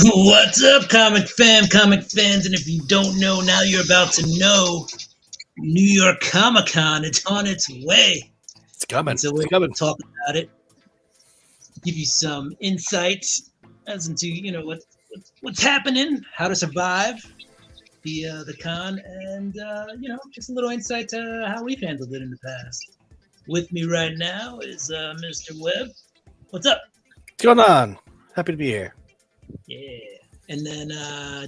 What's up, comic fans? And if you don't know, now you're about to know. New York Comic Con, it's on its way. It's coming. And so we're going to talk about it, give you some insights as into what's happening, how to survive the con, and just a little insight to how we've handled it in the past. With me right now is Mr. Webb. What's up? What's going on? Happy to be here. Yeah. And then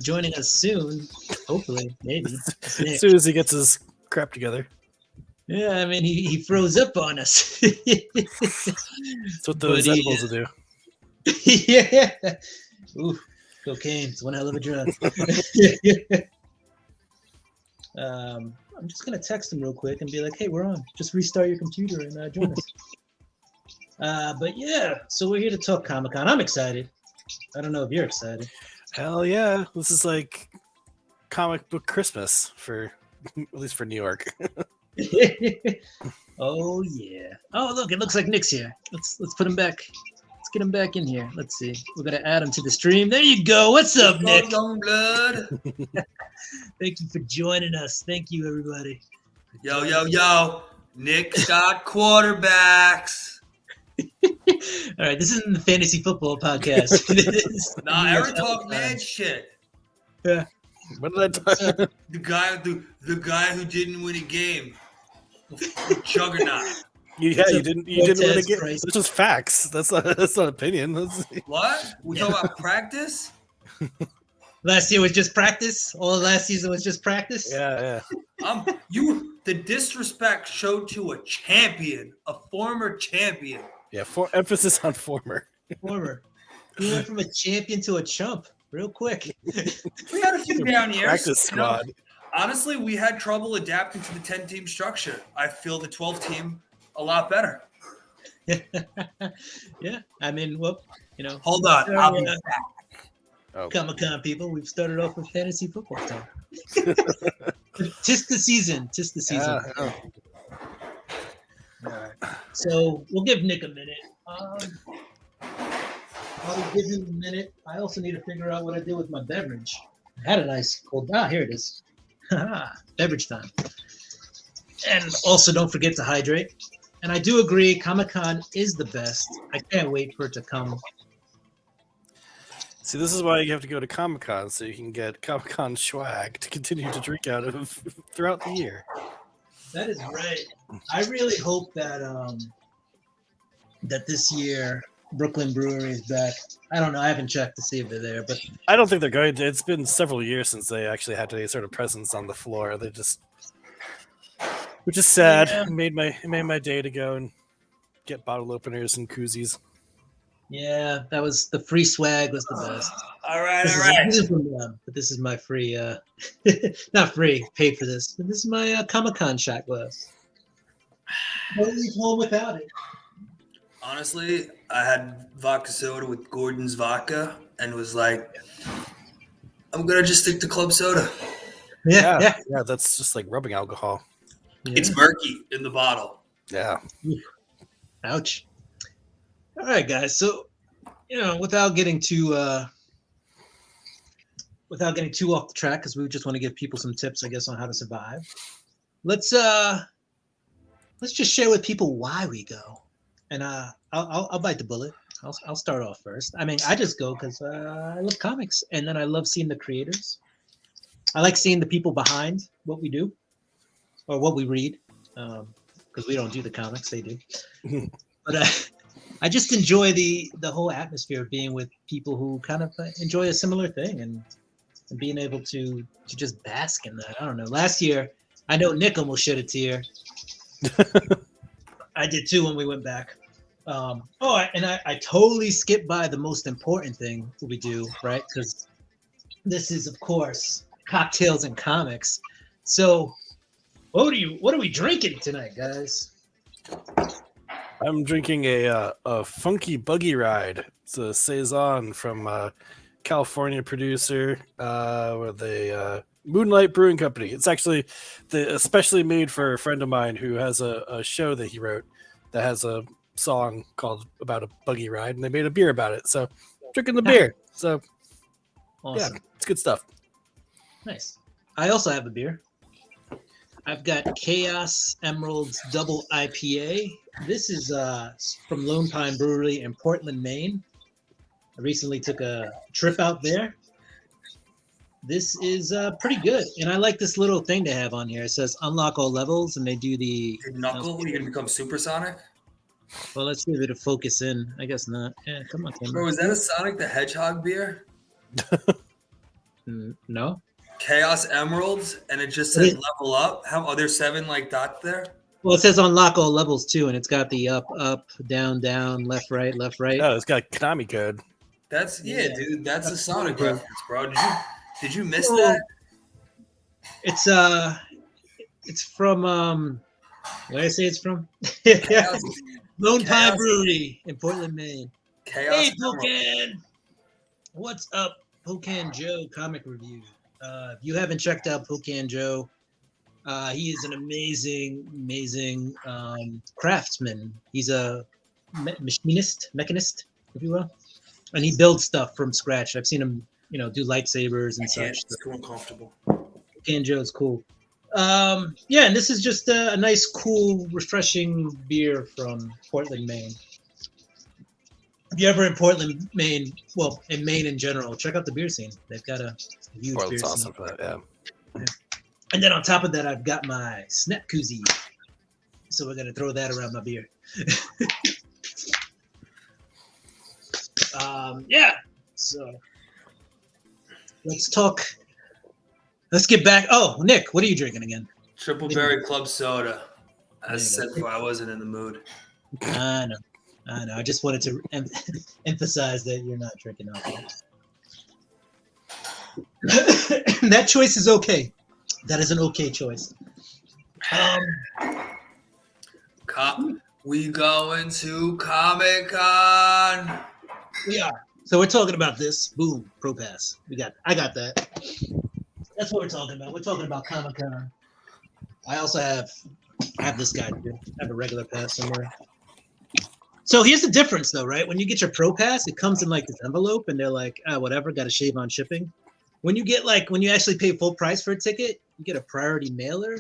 joining us soon, hopefully, maybe. As soon as he gets his crap together. Yeah, I mean, he froze up on us. That's what those edibles will do. Yeah. Ooh, cocaine. It's one hell of a drug. I'm just going to text him real quick and be like, hey, we're on. Just restart your computer and join us. But yeah, so we're here to talk Comic-Con. I'm excited. I don't know if you're excited. Hell yeah. This is like comic book Christmas for, at least for New York. Oh yeah. Oh look, it looks like Nick's here. Let's put him back. Let's get him back in here. Let's see. We're gonna add him to the stream. There you go. What's up, Nick? Young blood. Thank you for joining us. Thank you, everybody. Yo. Nick's got quarterbacks. All right, this isn't the fantasy football podcast. Nah, Aaron talk mad shit. Yeah. What did I talk? The guy who didn't win a game. Juggernaut. You didn't win a game. That's just facts. That's not opinion. What? We talking about practice? Last year was just practice. All of last season was just practice. Yeah. The disrespect showed to a champion, a former champion. Yeah, emphasis on former. Former. You went from a champion to a chump real quick. We had a few down years. Practice squad. Honestly, we had trouble adapting to the 10-team structure. I feel the 12-team a lot better. Yeah, I mean, well, Hold on, I'll be back. Oh. Comic-Con people, we've started off with fantasy football talk. Tis the season. Yeah. All right. So we'll give Nick a minute. I'll give him a minute. I also need to figure out what I did with my beverage. I had a nice cold. Here it is. Beverage time. And also don't forget to hydrate. And I do agree, Comic-Con is the best. I can't wait for it to come. See, this is why you have to go to Comic-Con, so you can get Comic-Con swag to continue to drink out of throughout the year. That is right. I really hope that that this year Brooklyn Brewery is back. I don't know. I haven't checked to see if they're there, but I don't think they're going to. It's been several years since they actually had any sort of presence on the floor. They just, which is sad. Yeah. It made my day to go and get bottle openers and koozies. yeah, that was the free swag was the best. All right. This is from them, but this is my free, not free, paid for this. But this is my Comic-Con shot glass. Don't leave home without it. Honestly, I had vodka soda with Gordon's vodka and was like, I'm going to just stick to club soda. Yeah. That's just like rubbing alcohol. It's murky in the bottle. Yeah. Ouch. All right, guys. So, without getting too off the track, because we just want to give people some tips, I guess, on how to survive. Let's just share with people why we go, and I'll bite the bullet. I'll start off first. I mean, I just go because I love comics, and then I love seeing the creators. I like seeing the people behind what we do, or what we read, because we don't do the comics; they do. But I just enjoy the whole atmosphere of being with people who kind of enjoy a similar thing and being able to just bask in that. I don't know. Last year, I know Nick almost shed a tear. I did too when we went back. I totally skipped by the most important thing we do, right? Because this is, of course, cocktails and comics. So what are we drinking tonight, guys? I'm drinking a funky buggy ride. It's a saison from California producer with a Moonlight Brewing Company. It's actually especially made for a friend of mine who has a show that he wrote that has a song called about a buggy ride, and they made a beer about it. So drinking the beer. So Awesome. Yeah, it's good stuff. Nice. I also have a beer. I've got Chaos Emeralds Double IPA. This is from Lone Pine Brewery in Portland, Maine. I recently took a trip out there. This is pretty good, and I like this little thing they have on here. It says unlock all levels, and they do the Knuckle, you're gonna become supersonic? Well, let's see if it'll focus in. I guess not. Yeah, come on, Tim. Bro, is that a Sonic the Hedgehog beer? No. Chaos Emeralds, and it just says level up. How are there 7 like dots there? Well, it says unlock all levels too, and it's got the up, down, left, right. Oh, it's got Konami code. That's dude. That's a Sonic cool. reference, bro. Did you miss that? It's from where did I say it's from? Chaos, Lone Pine Brewery in Portland, Maine. Chaos Hey, Emeralds. Pocan! What's up, Pocan Joe comic review? If you haven't checked out Pocan Joe, he is an amazing craftsman. He's a mechanist, if you will, and he builds stuff from scratch. I've seen him, do lightsabers and such. It's too uncomfortable. Pocan Joe's cool. Yeah, and this is just a nice, cool, refreshing beer from Portland, Maine. If you're ever in Portland, Maine, well, in Maine in general, check out the beer scene. They've got a huge Portland's beer awesome scene. for that, yeah. And then on top of that, I've got my snap koozie. So we're going to throw that around my beer. Yeah, so let's talk. Let's get back. Oh, Nick, what are you drinking again? Triple Berry Club Soda. I said before, I wasn't in the mood. I know. I just wanted to emphasize that you're not drinking alcohol. That choice is okay. That is an okay choice. We going to Comic-Con. We are. So we're talking about this. Boom, Pro Pass. I got that. That's what we're talking about. We're talking about Comic-Con. I also have this guy too. I have a regular pass somewhere. So here's the difference though, right? When you get your Pro Pass, it comes in like this envelope and they're like, whatever, got to shave on shipping. When you actually pay full price for a ticket, you get a priority mailer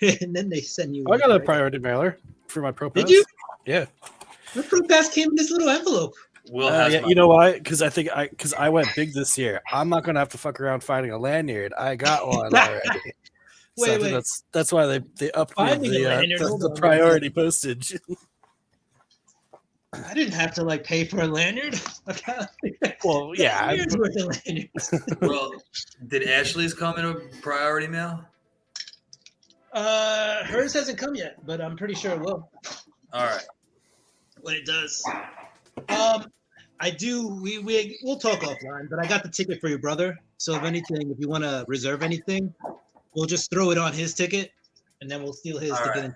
and then they send you. I got a priority mailer for my Pro Pass. Did you? Yeah. My Pro Pass came in this little envelope. Yeah, you know why? Because I went big this year. I'm not gonna have to fuck around finding a lanyard. I got one already. Wait. That's why they upped the priority postage. I didn't have to pay for a lanyard. Well, yeah. Years worth of lanyards. Well, did Ashley's come in a priority mail? Hers hasn't come yet, but I'm pretty sure it will. All right. When it does. I do. We'll talk offline, but I got the ticket for your brother. So if anything, if you want to reserve anything, we'll just throw it on his ticket, and then we'll steal his to get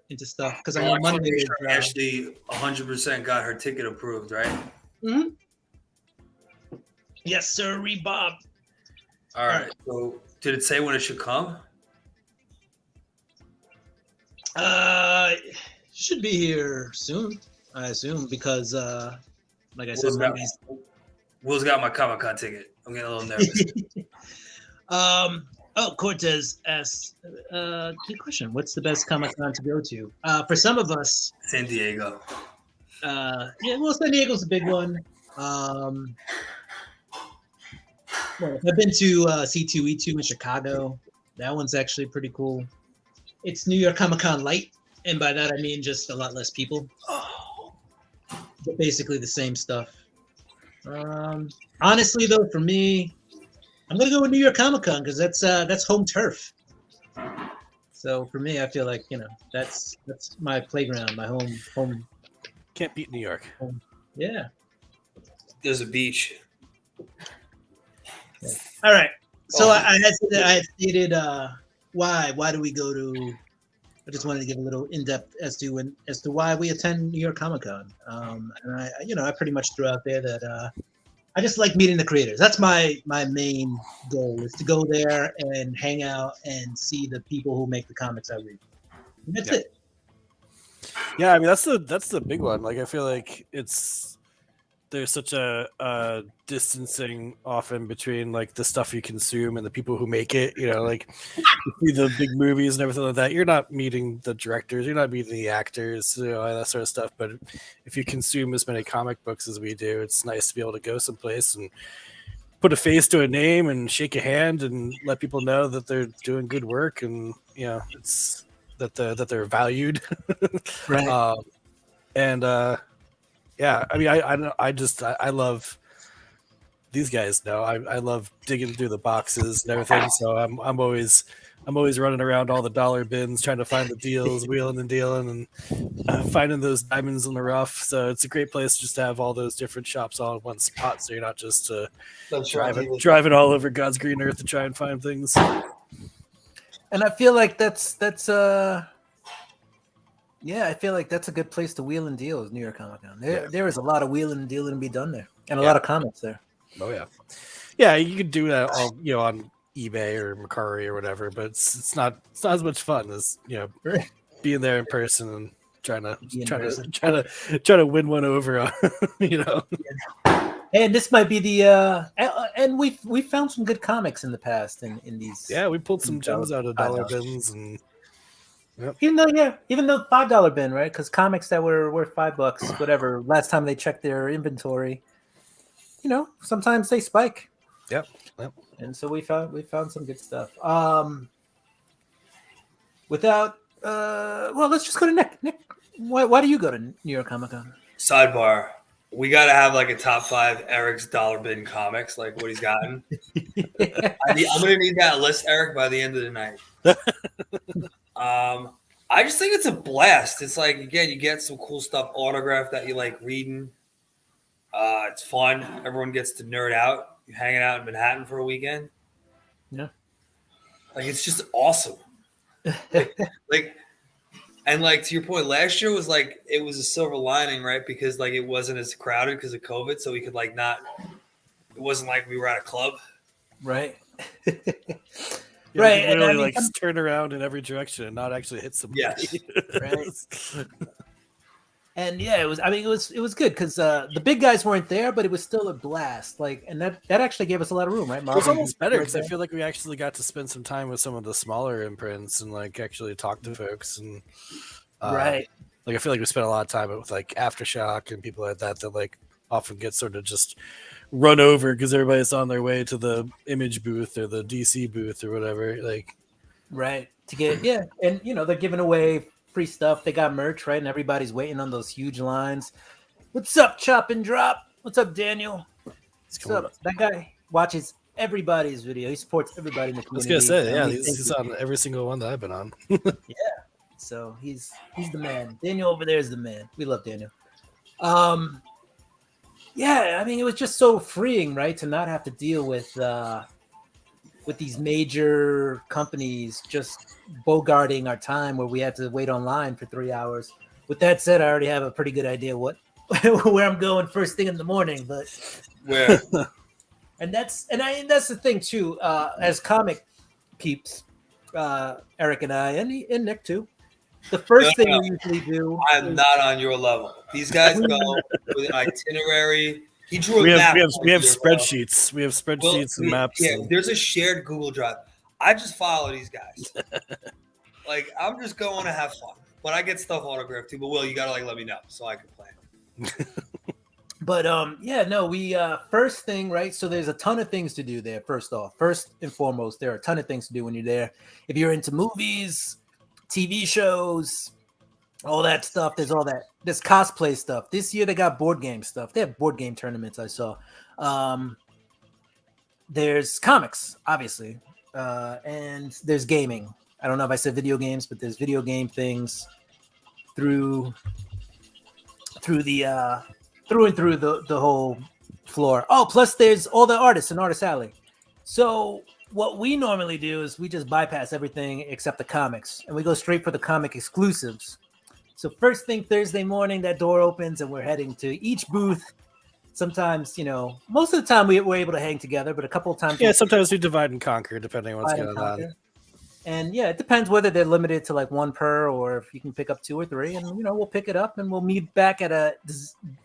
into stuff. Because I know Monday. Ashley 100% got her ticket approved, right? Mm-hmm. Yes, sir, Bob. All right. So did it say when it should come? Should be here soon, I assume, because like I said, Will's got my Comic-Con ticket. I'm getting a little nervous. Cortez asks, good question. What's the best Comic-Con to go to? For some of us, San Diego. San Diego's a big one. I've been to C2E2 in Chicago. That one's actually pretty cool. It's New York Comic-Con Light, and by that I mean just a lot less people. But basically the same stuff. Honestly, though, for me, I'm gonna go with New York Comic-Con because that's home turf. So for me, I feel like that's my playground, my home. Can't beat New York. Home. Yeah. There's a beach. Yeah. All right. So I had stated why do we go to? I just wanted to give a little in-depth as to why we attend New York Comic-Con. And I pretty much threw out there that I just like meeting the creators. That's my main goal, is to go there and hang out and see the people who make the comics I read. And that's it. Yeah, I mean that's the big one. Like I feel like it's there's such a distancing often between like the stuff you consume and the people who make it. You know, like you see the big movies and everything like that. You're not meeting the directors, you're not meeting the actors, you know, that sort of stuff. But if you consume as many comic books as we do, it's nice to be able to go someplace and put a face to a name and shake a hand and let people know that they're doing good work, and you know, it's that they're valued. Right. Yeah, I mean, I love these guys. Know I love digging through the boxes and everything. So I'm always running around all the dollar bins trying to find the deals, wheeling and dealing, and finding those diamonds in the rough. So it's a great place just to have all those different shops all in one spot. So you're not just driving all over God's green earth to try and find things. And I feel like that's yeah, I feel like that's a good place to wheel and deal is New York Comic Con. There is a lot of wheeling and dealing to be done there, and a lot of comics there. Oh yeah, you could do that all, you know, on eBay or Mercari or whatever, but it's not as much fun as, you know, being there in person and trying to win one over. You know. And this might be the and we found some good comics in the past in these. Yeah, we pulled some gems out of dollar bins and. Yep. Even though $5 bin, right? Because comics that were worth $5, whatever, last time they checked their inventory, you know, sometimes they spike. Yep. And so we found some good stuff. Well, let's just go to Nick. Nick, why do you go to New York Comic Con? Sidebar. We got to have like a top 5 Eric's dollar bin comics, like what he's gotten. I'm going to need that list, Eric, by the end of the night. I just think it's a blast. It's like, again, you get some cool stuff autographed that you like reading. It's fun. Everyone gets to nerd out. You're hanging out in Manhattan for a weekend. Yeah. Like, it's just awesome. And to your point, last year was like, it was a silver lining, right? Because like it wasn't as crowded because of COVID. So we could like not, it wasn't like we were at a club. Right. Yeah, right. And really, like turn around in every direction and not actually hit somebody. Yes. Right. And yeah, it was good because the big guys weren't there, but it was still a blast. Like, and that actually gave us a lot of room, right? It was almost better because I feel like we actually got to spend some time with some of the smaller imprints and like actually talk to folks and right. Like I feel like we spent a lot of time with like Aftershock and people like that like often get sort of just run over because everybody's on their way to the Image booth or the DC booth or whatever. Like, right, to get and you know they're giving away free stuff. They got merch, right, and everybody's waiting on those huge lines. What's up, Chop and Drop? What's up, Daniel? What's up? That guy watches everybody's video. He supports everybody in the community. I was gonna say, yeah, he's on every single one that I've been on. Yeah, so he's the man. Daniel over there is the man. We love Daniel. Yeah, I mean, it was just so freeing, right, to not have to deal with these major companies just bogarting our time where we had to wait online for 3 hours. With that said, I already have a pretty good idea where I'm going first thing in the morning, but where and that's the thing too. As comic peeps, Eric and I and Nick too. The first thing we usually do. I'm not on your level. These guys go with an itinerary. He drew we a have, map. We have spreadsheets. We have spreadsheets and maps. Yeah, there's a shared Google Drive. I just follow these guys. Like, I'm just going to have fun. But I get stuff autographed too. But Will, you gotta like let me know so I can plan. But we first thing, right? So there's a ton of things to do there. First and foremost, there are a ton of things to do when you're there. If you're into movies, TV shows, all that stuff. There's all that. There's cosplay stuff. This year they got board game stuff. They have board game tournaments. I saw. There's comics, obviously, and there's gaming. I don't know if I said video games, but there's video game things through the whole floor. Oh, plus there's all the artists in Artist Alley. So what we normally do is we just bypass everything except the comics, and we go straight for the comic exclusives. So first thing Thursday morning, that door opens, and we're heading to each booth. Sometimes, most of the time we're able to hang together, but a couple of times, sometimes we divide and conquer depending on what's going on. And yeah, it depends whether they're limited to like one per, or if you can pick up 2 or 3. And we'll pick it up and we'll meet back at a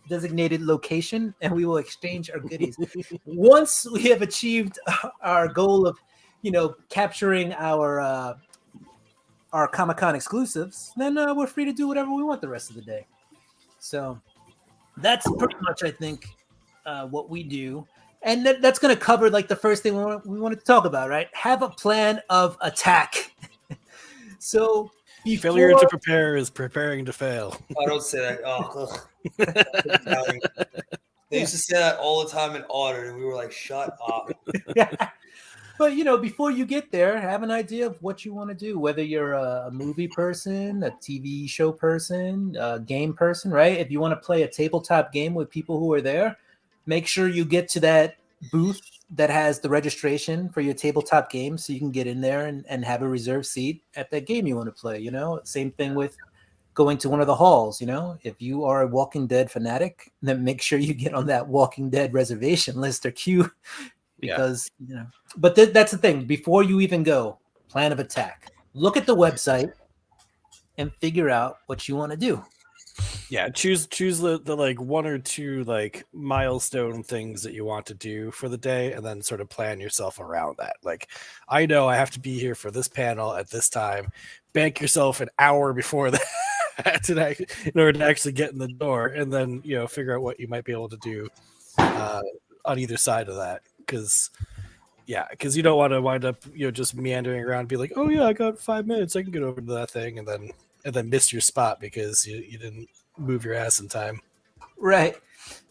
designated location, and we will exchange our goodies. Once we have achieved our goal of, capturing our Comic-Con exclusives, then we're free to do whatever we want the rest of the day. So that's pretty much, I think, what we do. And that's going to cover like the first thing we wanted to talk about, right? Have a plan of attack. So failure to prepare is preparing to fail. I don't say that. Oh, they used to say that all the time in audit, and we were like, "Shut up." But before you get there, have an idea of what you want to do. Whether you're a movie person, a TV show person, a game person, right? If you want to play a tabletop game with people who are there, make sure you get to that booth that has the registration for your tabletop game, so you can get in there and have a reserved seat at that game you want to play. Same thing with going to one of the halls. If you are a Walking Dead fanatic, then make sure you get on that Walking Dead reservation list or queue. Because but that's the thing. Before you even go, plan of attack. Look at the website and figure out what you want to do. Yeah, choose the like 1 or 2 like milestone things that you want to do for the day, and then sort of plan yourself around that. Like, I know I have to be here for this panel at this time. Bank yourself an hour before that in order to actually get in the door, and then figure out what you might be able to do on either side of that. Because you don't want to wind up just meandering around and be like, oh yeah, I got 5 minutes, I can get over to that thing, and then miss your spot because you didn't move your ass in time. Right.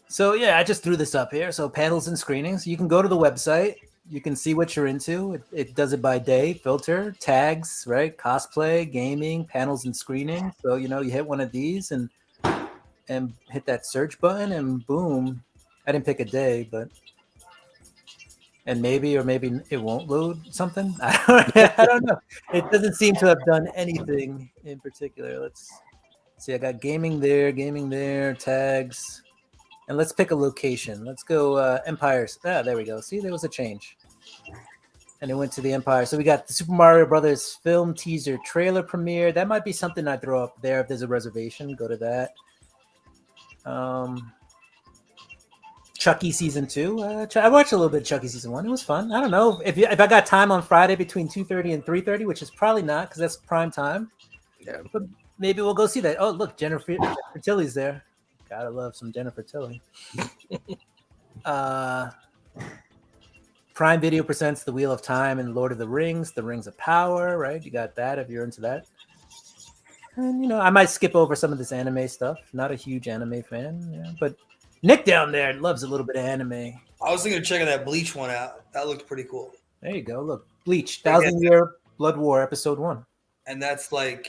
So yeah, I just threw this up here. So panels and screenings, you can go to the website, you can see what you're into. It does it by day, filter, tags, right? Cosplay, gaming, panels and screening. So you hit one of these and hit that search button, and boom. I didn't pick a day, but maybe it won't load something. I don't know. It doesn't seem to have done anything in particular. Let's see. I got gaming there, tags, and let's pick a location. Let's go Empires. There we go. See, there was a change, and it went to the Empire. So we got the Super Mario Brothers film teaser trailer premiere. That might be something I throw up there if there's a reservation. Go to that. Chucky season 2. I watched a little bit of Chucky season 1. It was fun. I don't know if I got time on Friday between 2:30 and 3:30, which is probably not because that's prime time. Yeah. But maybe we'll go see that. Oh, look, Jennifer Tilly's there. Gotta love some Jennifer Tilly. Prime Video presents The Wheel of Time and Lord of the Rings, The Rings of Power. Right, you got that if you're into that. And I might skip over some of this anime stuff. Not a huge anime fan, but Nick down there loves a little bit of anime. I was thinking of checking that Bleach one out. That looked pretty cool. There you go. Look, Bleach, 1,000-Year Blood War, episode 1. And that's prime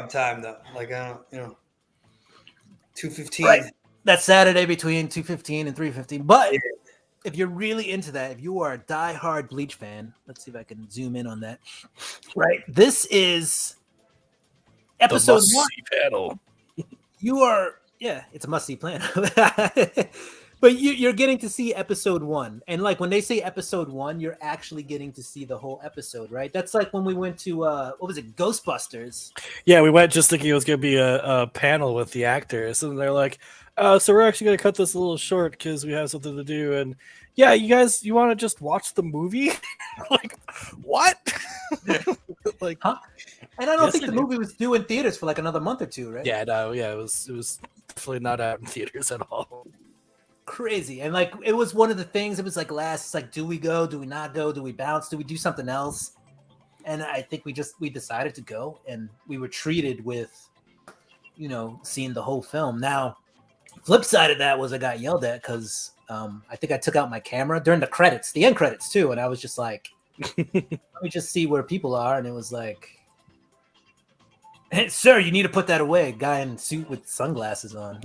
time though. Like 2:15. Right. That's Saturday between 2:15 and 3:15. But if you're really into that, if you are a diehard Bleach fan, let's see if I can zoom in on that. Right. This is episode 1. Panel. You are. Yeah, it's a must-see plan. But you're getting to see episode 1. And like when they say episode 1, you're actually getting to see the whole episode, right? That's like when we went to, what was it, Ghostbusters? Yeah, we went just thinking it was going to be a panel with the actors. And they're like, so we're actually going to cut this a little short because we have something to do. And yeah, you want to just watch the movie? Like, what? Like, huh? And I don't think the movie was due in theaters for like another month or 2, right? Yeah, no, yeah, it was definitely not out in theaters at all. Crazy. And like it was one of the things, it was like it's like, do we go, do we not go, do we bounce, do we do something else? And I think we decided to go, and we were treated with seeing the whole film. Now flip side of that was I got yelled at because I think I took out my camera during the end credits too, and I was just like, let me just see where people are. And it was like, hey, sir, you need to put that away. Guy in suit with sunglasses on.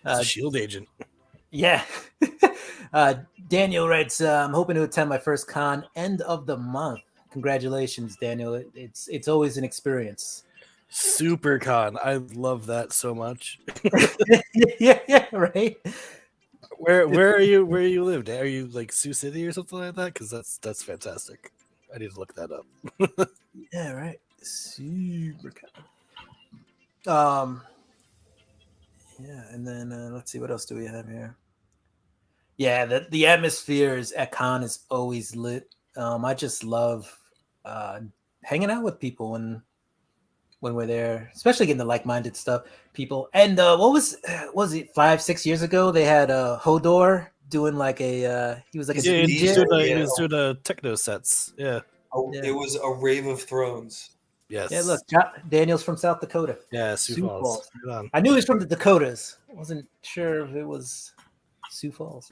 It's a shield agent. Yeah. Daniel writes, I'm hoping to attend my first con end of the month. Congratulations, Daniel. It's always an experience. Super con. I love that so much. yeah, right. Where are you live? Are you like Sioux City or something like that? Because that's fantastic. I need to look that up. Yeah, right. SuperCon. Yeah, and then let's see, what else do we have here? Yeah, the atmosphere at con is always lit. I just love hanging out with people when we're there, especially getting the like-minded people. And what was it 5-6 years ago? They had Hodor doing like a he was like a he DJ. was doing a techno sets. Yeah. It was a rave of thrones. Yes. Yeah, look, Daniel's from South Dakota. Yeah, Sioux Falls. I knew he was from the Dakotas. I wasn't sure if it was Sioux Falls.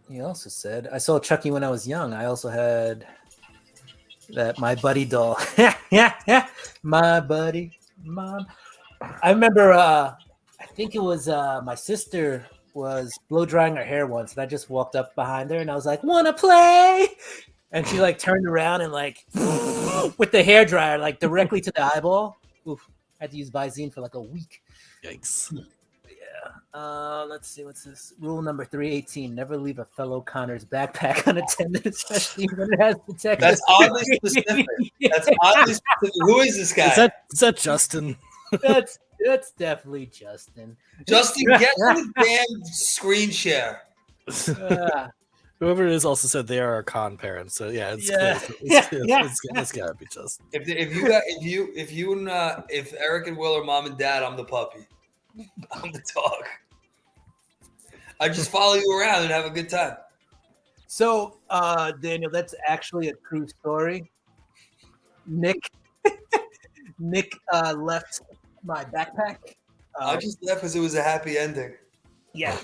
He also said, I saw Chucky when I was young. I also had that My Buddy doll. Yeah. My Buddy. Mom. I remember, I think it was my sister was blow drying her hair once, and I just walked up behind her and I was like, "Wanna play?" And she like turned around and like with the hair dryer like directly to the eyeball. Oof, had to use Visine for like a week. Yikes. Yeah. Let's see, what's this? Rule number 318: never leave a fellow Connor's backpack unattended, especially when it has protection. That's oddly specific. That's oddly specific. Who is this guy? Is that Justin? That's definitely Justin. Justin, get the damn screen share. Whoever it is also said they are our con parents. So yeah, it's gotta be Justin. If Eric and Will are mom and dad, I'm the puppy. I'm the dog. I just follow you around and have a good time. So, Daniel, that's actually a true story. Nick left my backpack. I just left because it was a happy ending. Yeah,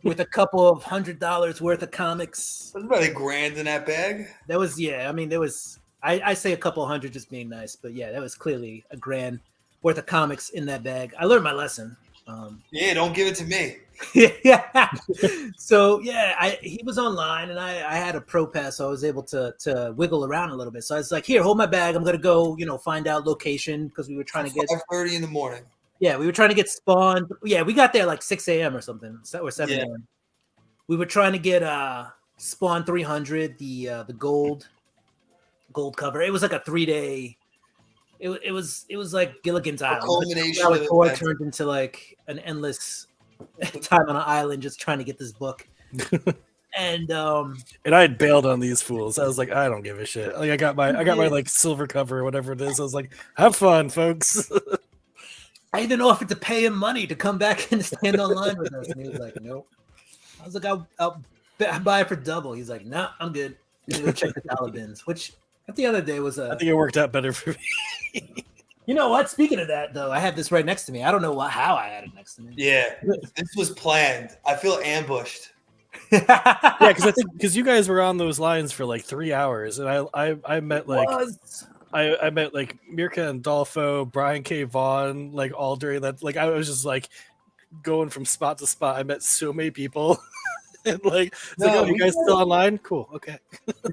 with a couple of $100 worth of comics. There's about $1,000 in that bag. That was, yeah. I mean, there was. I say a couple hundred just being nice, but yeah, that was clearly $1,000 worth of comics in that bag. I learned my lesson. Yeah, don't give it to me. Yeah. So yeah, he was online and I had a pro pass, so I was able to wiggle around a little bit. So I was like, here, hold my bag. I'm gonna go, find out location because we were trying to get 5:30 in the morning. Yeah, we were trying to get spawned. Yeah, we got there like 6 a.m. or something, or 7 a.m. Yeah. We were trying to get Spawn 300, the gold cover. It was like a 3-day. It was like Gilligan's Island. Culmination of tour turned into like an endless time on an island just trying to get this book. And I had bailed on these fools. I was like, I don't give a shit. Like I got my like silver cover or whatever it is. I was like, have fun, folks. I even offered to pay him money to come back and stand online with us, and he was like, nope. I was like, I'll buy it for double. He's like, nah, I'm good. I'm gonna check the dollar bins, which at the end of the day was I think it worked out better for me. You know what? Speaking of that, though, I have this right next to me. I don't know how I had it next to me. Yeah, this was planned. I feel ambushed. Yeah, because you guys were on those lines for like 3 hours, and I met like I met like Mirka and Dolfo, Brian K. Vaughan, like all during that. Like I was just like going from spot to spot. I met so many people. And you guys still online? Cool. Okay.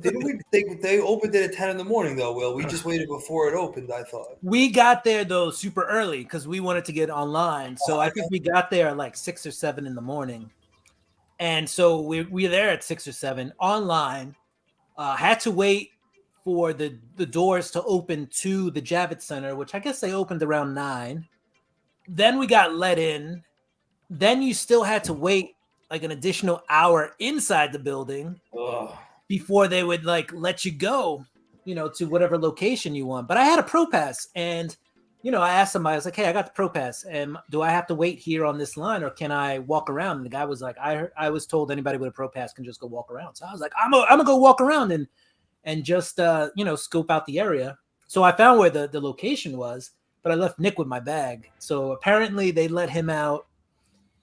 They opened it at 10 in the morning, though, Will. We just waited before it opened, I thought. We got there, though, super early because we wanted to get online. So I think we got there at like 6 or 7 in the morning. And so we were there at 6 or 7 online. Had to wait for the doors to open to the Javits Center, which I guess they opened around 9. Then we got let in. Then you still had to wait like an additional hour inside the building before they would like let you go, to whatever location you want. But I had a pro pass, and I asked somebody, I was like, hey, I got the pro pass, and do I have to wait here on this line or can I walk around? And the guy was like, I was told anybody with a pro pass can just go walk around. So I was like, I'm gonna go walk around and just scope out the area. So I found where the location was, but I left Nick with my bag. So apparently they let him out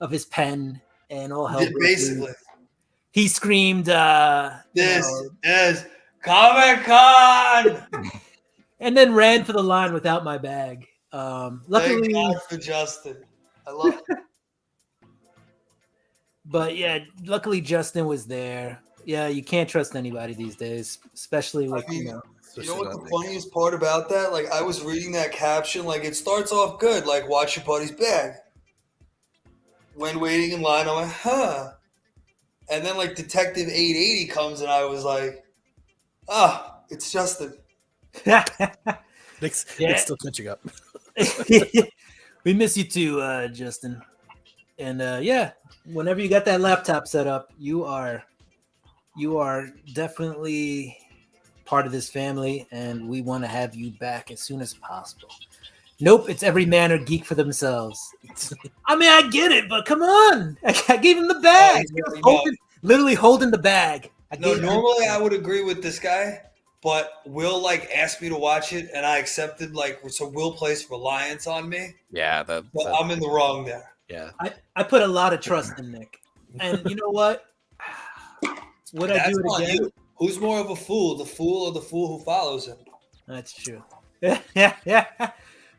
of his pen. And all hell basically. He screamed, "This is Comic-Con!" And then ran for the line without my bag. Luckily, thank God for Justin. I love it. But yeah, luckily Justin was there. Yeah, you can't trust anybody these days, especially with You know what the funniest part about that? Like I was reading that caption, like it starts off good, like watch your buddy's bag. When waiting in line, I'm like, huh. And then like Detective 880 comes, and I was like, it's Justin. Nick's Yeah. still catching up. We miss you too, Justin. And yeah, whenever you got that laptop set up, you are definitely part of this family, and we want to have you back as soon as possible. Nope, it's every man or geek for themselves. I mean, I get it, but come on. I gave him the bag. Literally holding the bag. Normally I would agree with this guy, but Will like asked me to watch it, and I accepted. Like, so Will placed reliance on me. Yeah, but I'm in the wrong there. Yeah, I put a lot of trust in Nick, and you know what? Would I do it again? You. Who's more of a fool, the fool or the fool who follows him? That's true. Yeah.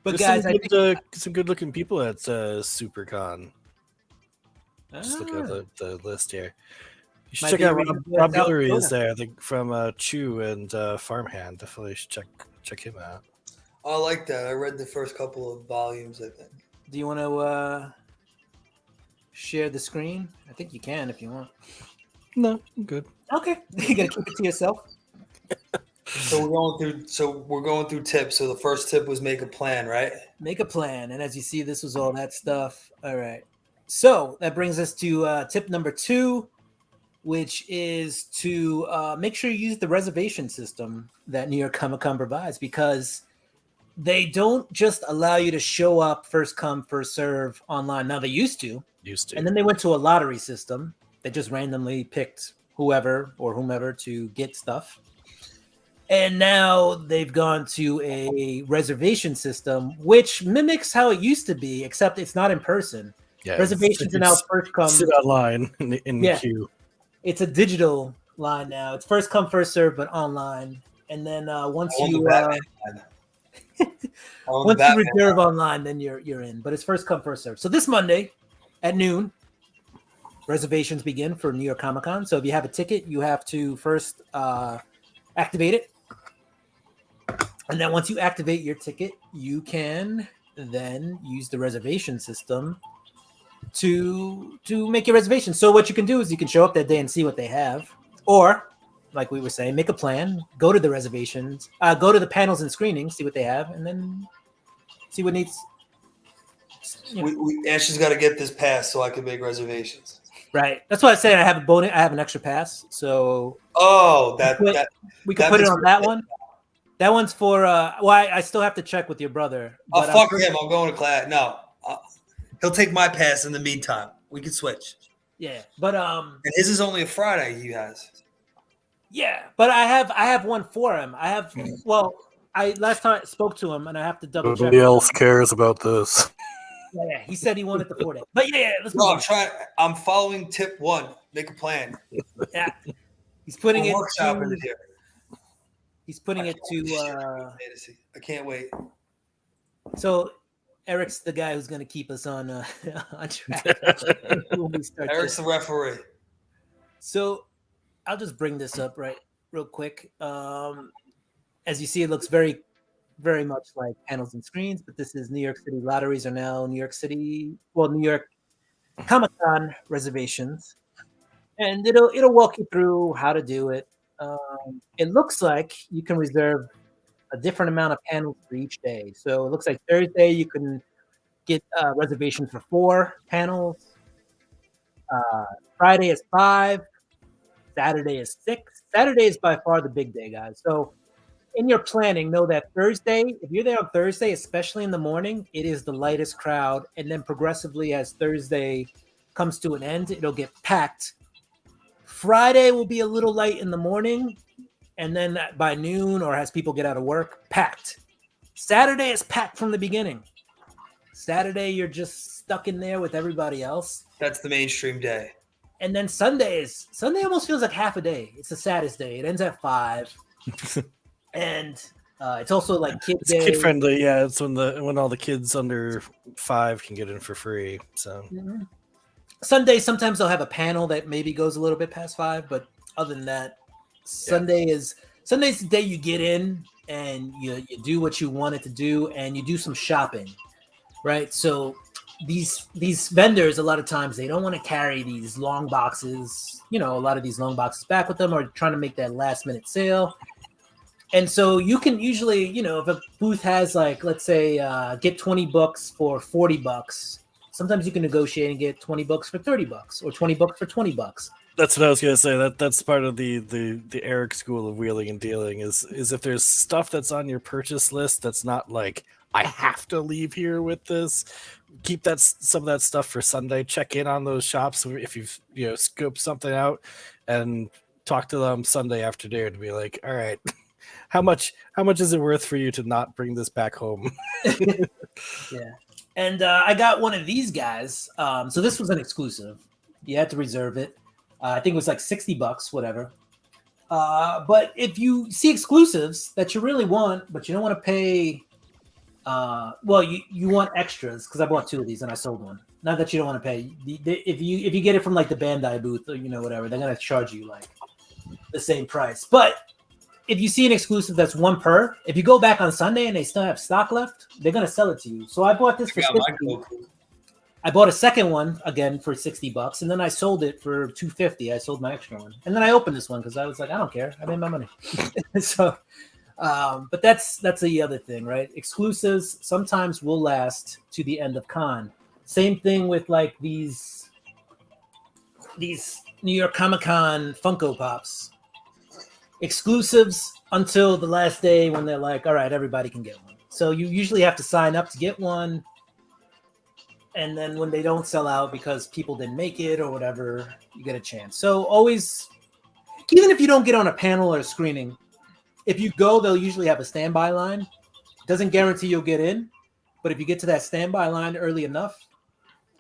But there's guys, some good-looking people at SuperCon. Just look at the list here. You should check out Rob Guillory is there. I think from Chew and Farmhand. Definitely should check him out. I like that. I read the first couple of volumes, I think. Do you want to share the screen? I think you can if you want. No, I'm good. Okay, you gotta keep it to yourself. So we're going through tips. So the first tip was make a plan, right? Make a plan, and as you see, this was all that stuff. All right. So that brings us to tip number 2, which is to make sure you use the reservation system that New York Comic Con provides, because they don't just allow you to show up first come, first serve online. Now they used to. And then they went to a lottery system. They just randomly picked whoever or whomever to get stuff. And now they've gone to a reservation system, which mimics how it used to be, except it's not in person. Yeah, reservations are now first come. Sit online in the queue. It's a digital line now. It's first come, first serve, but online. And then once you reserve online, then you're in. But it's first come, first serve. So this Monday at noon, reservations begin for New York Comic Con. So if you have a ticket, you have to first activate it. And then once you activate your ticket, you can then use the reservation system to make your reservation. So what you can do is you can show up that day and see what they have, or like we were saying, make a plan, go to the reservations, go to the panels and screenings, see what they have, and then see what needs. Ashley's got to get this pass so I can make reservations. Right. That's why I said I have a bonus. I have an extra pass. So we could put it on that one. That one's for I still have to check with your brother. Oh, fuck him. I'm going to class. No. He'll take my pass in the meantime. We can switch. Yeah. But and his is only a Friday he has. Yeah, but I have one for him. I last time I spoke to him and I have to double check. Nobody else cares about this. Yeah, he said he wanted the 4 day. But let's go. I'm following tip 1. Make a plan. Yeah. He's putting it workshopping here. He's putting it to I can't wait. So Eric's the guy who's going to keep us on track. Eric's the referee. So I'll just bring this up real quick. As you see, it looks very, very much like panels and screens, but this is New York City lotteries are now New York Comic Con reservations, and it'll walk you through how to do it. It looks like you can reserve a different amount of panels for each day. So it looks like Thursday you can get a reservation for 4 panels. Friday is 5. Saturday is 6. Saturday is by far the big day, guys. So in your planning, know that Thursday, if you're there on Thursday, especially in the morning, it is the lightest crowd. And then progressively as Thursday comes to an end, it'll get packed. Friday will be a little light in the morning, and then by noon or as people get out of work, packed. Saturday is packed from the beginning. Saturday, you're just stuck in there with everybody else. That's the mainstream day. And then Sunday almost feels like half a day. It's the saddest day. It ends at 5. And it's also like kid friendly. Yeah, it's when all the kids under 5 can get in for free. So Sunday, sometimes they'll have a panel that maybe goes a little bit past 5, but other than that, Sunday's the day you get in and you do what you wanted to do and you do some shopping, right? So these vendors, a lot of times they don't want to carry these long boxes, a lot of these long boxes back with them, or trying to make that last minute sale. And so you can usually, if a booth has like, let's say, get 20 books for $40, sometimes you can negotiate and get 20 books for $30 or 20 books for $20. That's what I was gonna say. That's part of the Eric school of wheeling and dealing is if there's stuff that's on your purchase list that's not like I have to leave here with this, keep some of that stuff for Sunday. Check in on those shops if you've scoped something out, and talk to them Sunday afternoon to be like, all right, how much is it worth for you to not bring this back home? Yeah, and I got one of these guys. So this was an exclusive. You had to reserve it. I think it was like $60, whatever. But if you see exclusives that you really want, but you don't want to pay, you want extras, because I bought 2 of these and I sold one. Not that you don't want to pay. If you get it from like the Bandai booth or whatever, they're gonna charge you like the same price. But if you see an exclusive that's 1 per, if you go back on Sunday and they still have stock left, they're gonna sell it to you. So I bought this for $60. I bought a second one again for $60, and then I sold it for $250. I sold my extra one, and then I opened this one because I was like, I don't care, I made my money. So, but that's the other thing, right? Exclusives sometimes will last to the end of con. Same thing with like these New York Comic-Con Funko Pops. Exclusives until the last day when they're like, all right, everybody can get one. So you usually have to sign up to get one. And then when they don't sell out because people didn't make it or whatever, you get a chance. So always, even if you don't get on a panel or a screening, if you go, they'll usually have a standby line. Doesn't guarantee you'll get in, but if you get to that standby line early enough,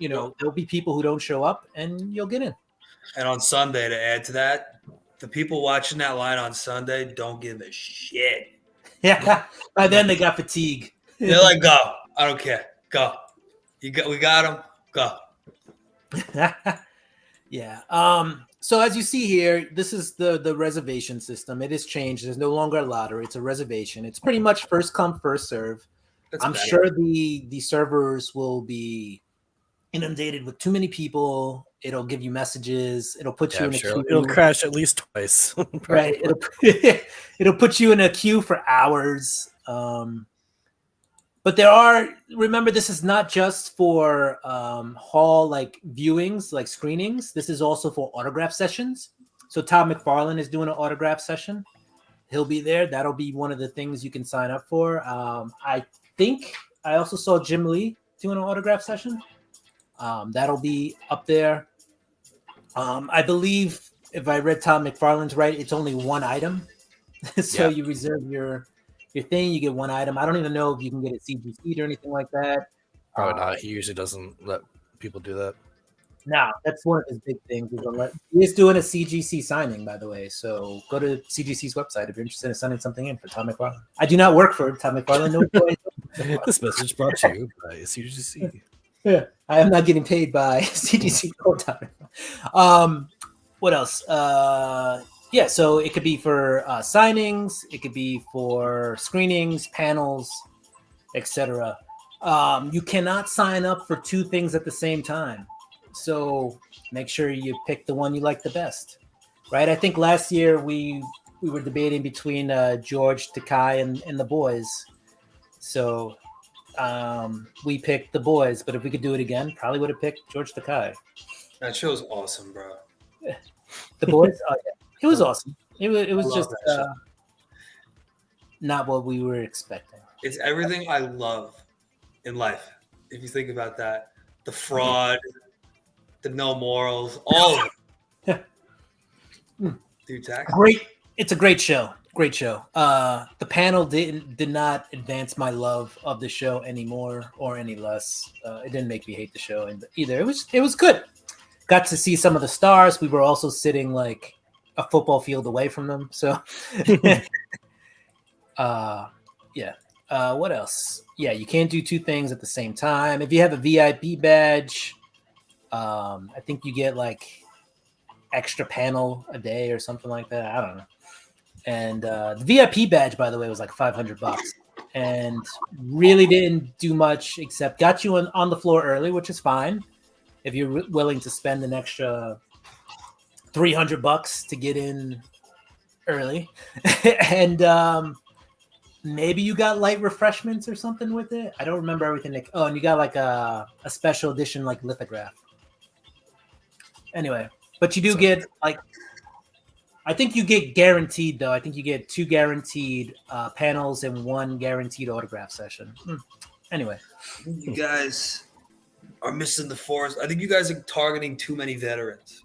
there'll be people who don't show up and you'll get in. And on Sunday, to add to that, the people watching that line on Sunday don't give a shit. Yeah. By then they got fatigue. They're like, go. I don't care. Go. We got them. Go. Yeah. So as you see here, this is the reservation system. It has changed. There's no longer a lottery. It's a reservation. It's pretty much first come, first serve. I'm sure the servers will be inundated with too many people. It'll give you messages. It'll put you in a queue. It'll crash at least twice. Right. It'll put you in a queue for hours. But remember, this is not just for hall like viewings, like screenings. This is also for autograph sessions. So Todd McFarlane is doing an autograph session. He'll be there. That'll be one of the things you can sign up for. I think I also saw Jim Lee doing an autograph session. That'll be up there. I believe if I read Todd McFarlane's right, it's only 1 item. So you reserve your thing, you get 1 item. I don't even know if you can get it CGC'd or anything like that. Probably not. He usually doesn't let people do that. No, that's one of his big things. He is doing a CGC signing, by the way. So go to CGC's website if you're interested in sending something in for Tom McFarlane. I do not work for Tom McFarlane. No. This message brought to you by CGC. Yeah, I am not getting paid by CGC or Tom McFarlane. What else? Yeah, so it could be for signings, it could be for screenings, panels, etc. You cannot sign up for 2 things at the same time. So make sure you pick the one you like the best, right? I think last year we were debating between George Takei and the boys. So we picked the boys, but if we could do it again, probably would have picked George Takei. That show's awesome, bro. The boys? Oh, yeah. It was awesome. It was just not what we were expecting. It's everything I love in life. If you think about that, the fraud, the no morals, all of it. Dude, great. It's a great show. Great show. The panel did not advance my love of the show any more or any less. It didn't make me hate the show either. It was good. Got to see some of the stars. We were also sitting like a football field away from them. So, yeah. What else? Yeah, you can't do 2 things at the same time. If you have a VIP badge, I think you get like extra panel a day or something like that. I don't know. And the VIP badge, by the way, was like $500. and really didn't do much except got you on the floor early, which is fine if you're willing to spend an extra $300 to get in early. And maybe you got light refreshments or something with it. I don't remember everything. Oh, and you got like a special edition like lithograph. Anyway, but you do get like, I think you get guaranteed though. I think you get 2 guaranteed panels and 1 guaranteed autograph session. Anyway, You guys are missing the forest. I think you guys are targeting too many veterans.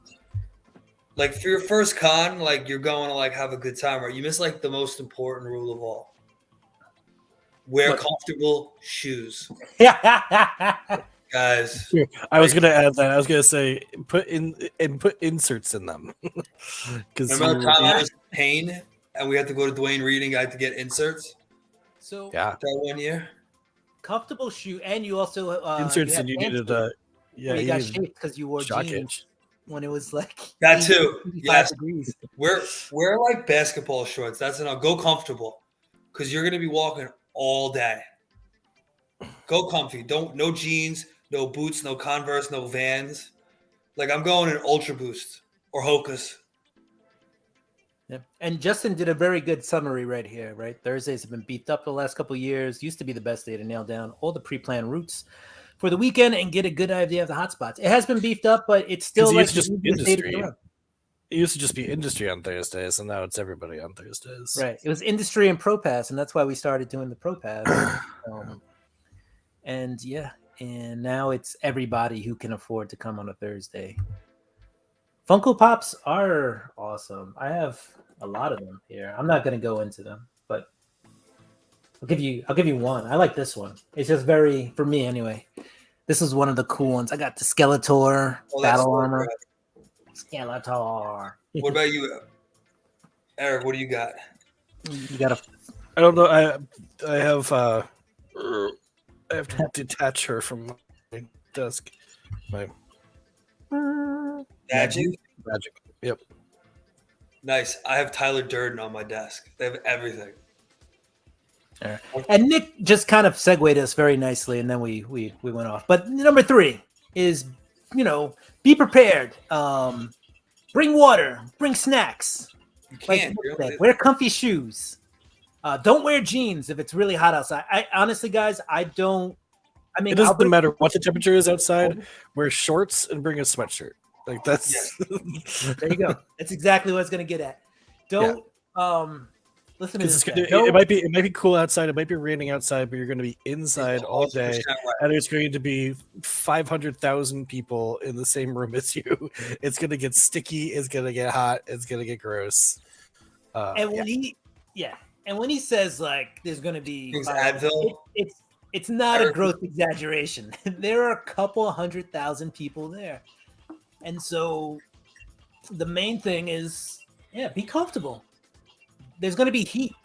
Like for your first con, like you're going to like have a good time, right? You miss like the most important rule of all. Wear What? comfortable shoes, guys. I was gonna add that. I was gonna say put inserts in them. Because Remember the time I was in pain and we had to go to Dwayne Reading, I had to get inserts so yeah, that 1 year? comfortable shoe, and you also inserts had and you pants needed with it, yeah, where you you got needed shaped because you wore shock jeans hitch. when it was like That too. 85 Yes. degrees. Wear like basketball shorts. That's enough. Go comfortable because you're gonna be walking all day. Go comfy. No jeans, no boots, no Converse, no Vans. Like I'm going in Ultra Boost or Hocus. Yeah. And Justin did a very good summary right here, right? Thursdays have been beefed up the last couple of years. Used to be the best day to nail down all the pre-planned routes for the weekend and get a good idea of the hotspots. It has been beefed up, but it's still It like used to just the easiest day to industry. get around. It used to just be industry on Thursdays, and now it's everybody on Thursdays. Right. It was industry and Pro Pass, and that's why we started doing the Pro Pass. And yeah, and now it's everybody who can afford to come on a Thursday. Funko Pops are awesome. I have a lot of them here. I'm not going to go into them, but I'll give you one. I like this one. It's just very, for me anyway. This is one of the cool ones. I got the Skeletor battle armor. Skeletor. What about you, Eric? What do you got? You got a. I don't know. I have to detach her from my desk. My Magic. Yep. Nice. I have Tyler Durden on my desk. They have everything. And Nick just kind of segued us very nicely, and then we went off. But number 3 is, be prepared. Bring water. Bring snacks. You can't. Wear comfy shoes. Don't wear jeans if it's really hot outside. I honestly, guys, it doesn't matter what the temperature is outside. Wear shorts and bring a sweatshirt. Like that's. Yeah. There you go. That's exactly what I was going to get at. Don't listen to this. It might be cool outside. It might be raining outside, but you're going to be inside all day, Right. and there's going to be 500,000 people in the same room as you. It's going to get sticky. It's going to get hot. It's going to get gross. And when he says like there's going to be Advil. it's not a gross exaggeration. There are a couple 100,000 people there, and so the main thing is be comfortable. There's going to be heat,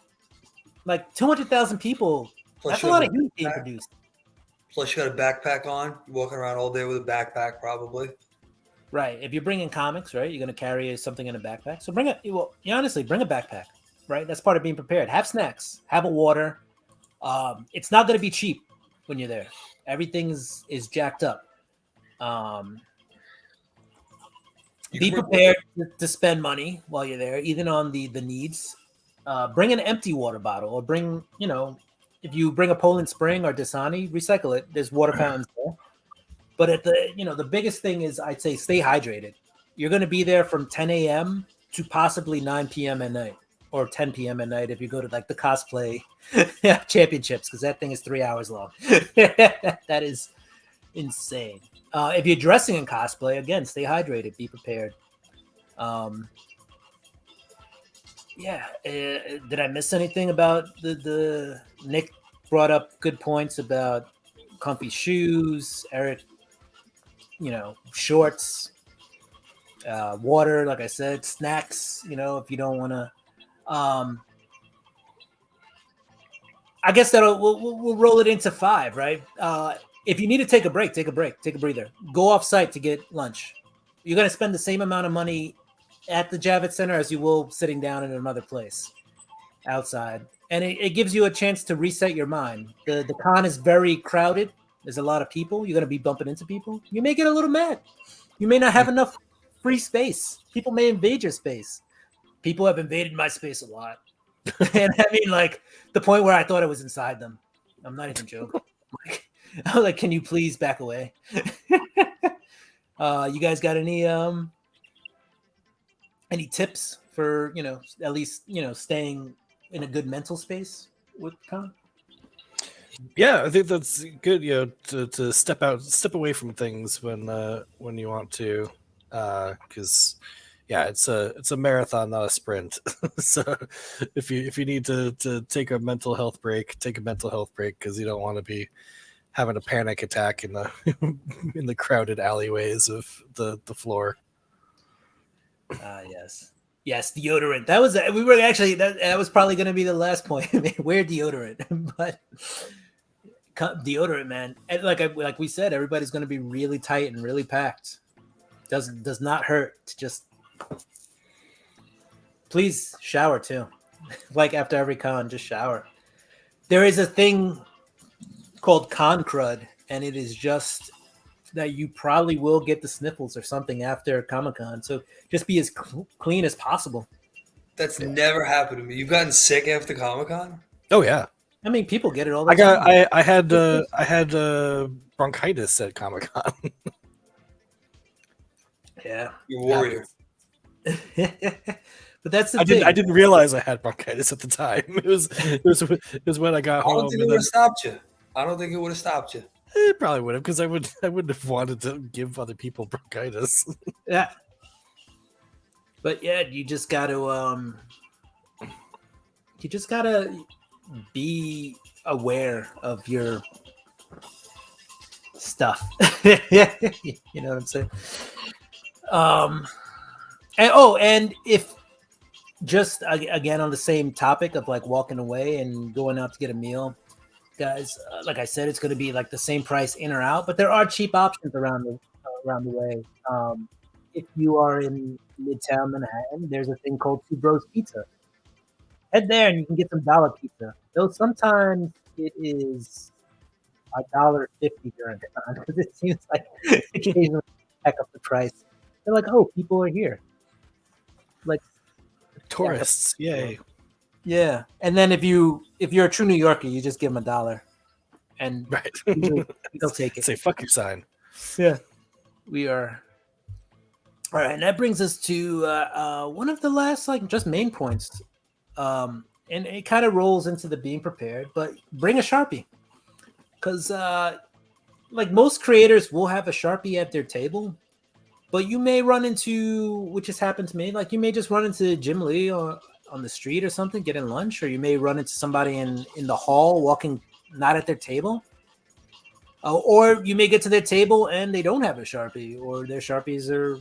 like 200,000 people. Plus That's a lot of heat being produced. Plus, you got a backpack on. You're walking around all day with a backpack, probably. Right. If you're bringing comics, right, you're going to carry something in a backpack. So bring a backpack, right? That's part of being prepared. Have snacks, have a water. It's not going to be cheap when you're there. Everything is jacked up. Be prepared to spend money while you're there, even on the needs. Bring an empty water bottle, or bring, if you bring a Poland Spring or Dasani, recycle it. There's water fountains there. But at the biggest thing is, I'd say, stay hydrated. You're going to be there from 10 a.m. to possibly 9 p.m. at night, or 10 p.m. at night if you go to like the cosplay championships, because that thing is 3 hours long. That is insane. If you're dressing in cosplay, again, stay hydrated, be prepared. Did I miss anything about the Nick brought up good points about comfy shoes, Eric, shorts, water, like I said, snacks, if you don't want to. I guess we'll roll it into 5, right? If you need to take a break, take a breather. Go off site to get lunch. You're going to spend the same amount of money at the Javits Center as you will sitting down in another place outside. and it gives you a chance to reset your mind. The con is very crowded. There's a lot of people. You're going to be bumping into people. You may get a little mad. You may not have enough free space. People may invade your space. People have invaded my space a lot. And I mean, like, the point where I thought I was inside them. I'm not even joking. I was like, can you please back away? You guys got any tips for, at least, staying in a good mental space with con? Yeah, I think that's good. To step away from things when you want to, because it's a marathon, not a sprint. So if you need to take a mental health break, take a mental health break, because you don't want to be having a panic attack in the in the crowded alleyways of the floor. Yes, deodorant. That was that was probably going to be the last point. Wear deodorant, but deodorant, man. And like we said, everybody's going to be really tight and really packed. Does not hurt to just please shower too. Like after every con, just shower. There is a thing called con crud, and it is just that you probably will get the sniffles or something after Comic-Con. So just be as clean as possible. That's never happened to me. You've gotten sick after Comic-Con? Oh yeah. I mean, people get it all the time. I had bronchitis at Comic-Con. Yeah. You're a warrior. But that's the thing. I didn't realize I had bronchitis at the time. It was when I got home. I don't think it would have stopped you. I don't think it would have stopped you. It probably would have, because I wouldn't have wanted to give other people bronchitis. Yeah. But yeah, you just gotta be aware of your stuff. You know what I'm saying? And if just again on the same topic of like walking away and going out to get a meal, guys, like I said, it's going to be like the same price in or out, but there are cheap options around the way. If you are in Midtown Manhattan, there's a thing called Two Bros Pizza. Head there and you can get some dollar pizza. Though sometimes it is $1.50 during the time, because it seems like occasionally heck up the price. They're like, oh, people are here. Like Tourists, yay. Yeah, and then if you're a true New Yorker, you just give them $1, and Right. they'll take it. Say fuck your sign. Yeah, we are. All right, and that brings us to one of the last just main points, and it kind of rolls into the being prepared. But bring a Sharpie, because most creators will have a Sharpie at their table, but you may run into, which has happened to me, like you may just run into Jim Lee or on the street or something, getting lunch, or you may run into somebody in the hall walking not at their table, or you may get to their table and they don't have a Sharpie, or their Sharpies are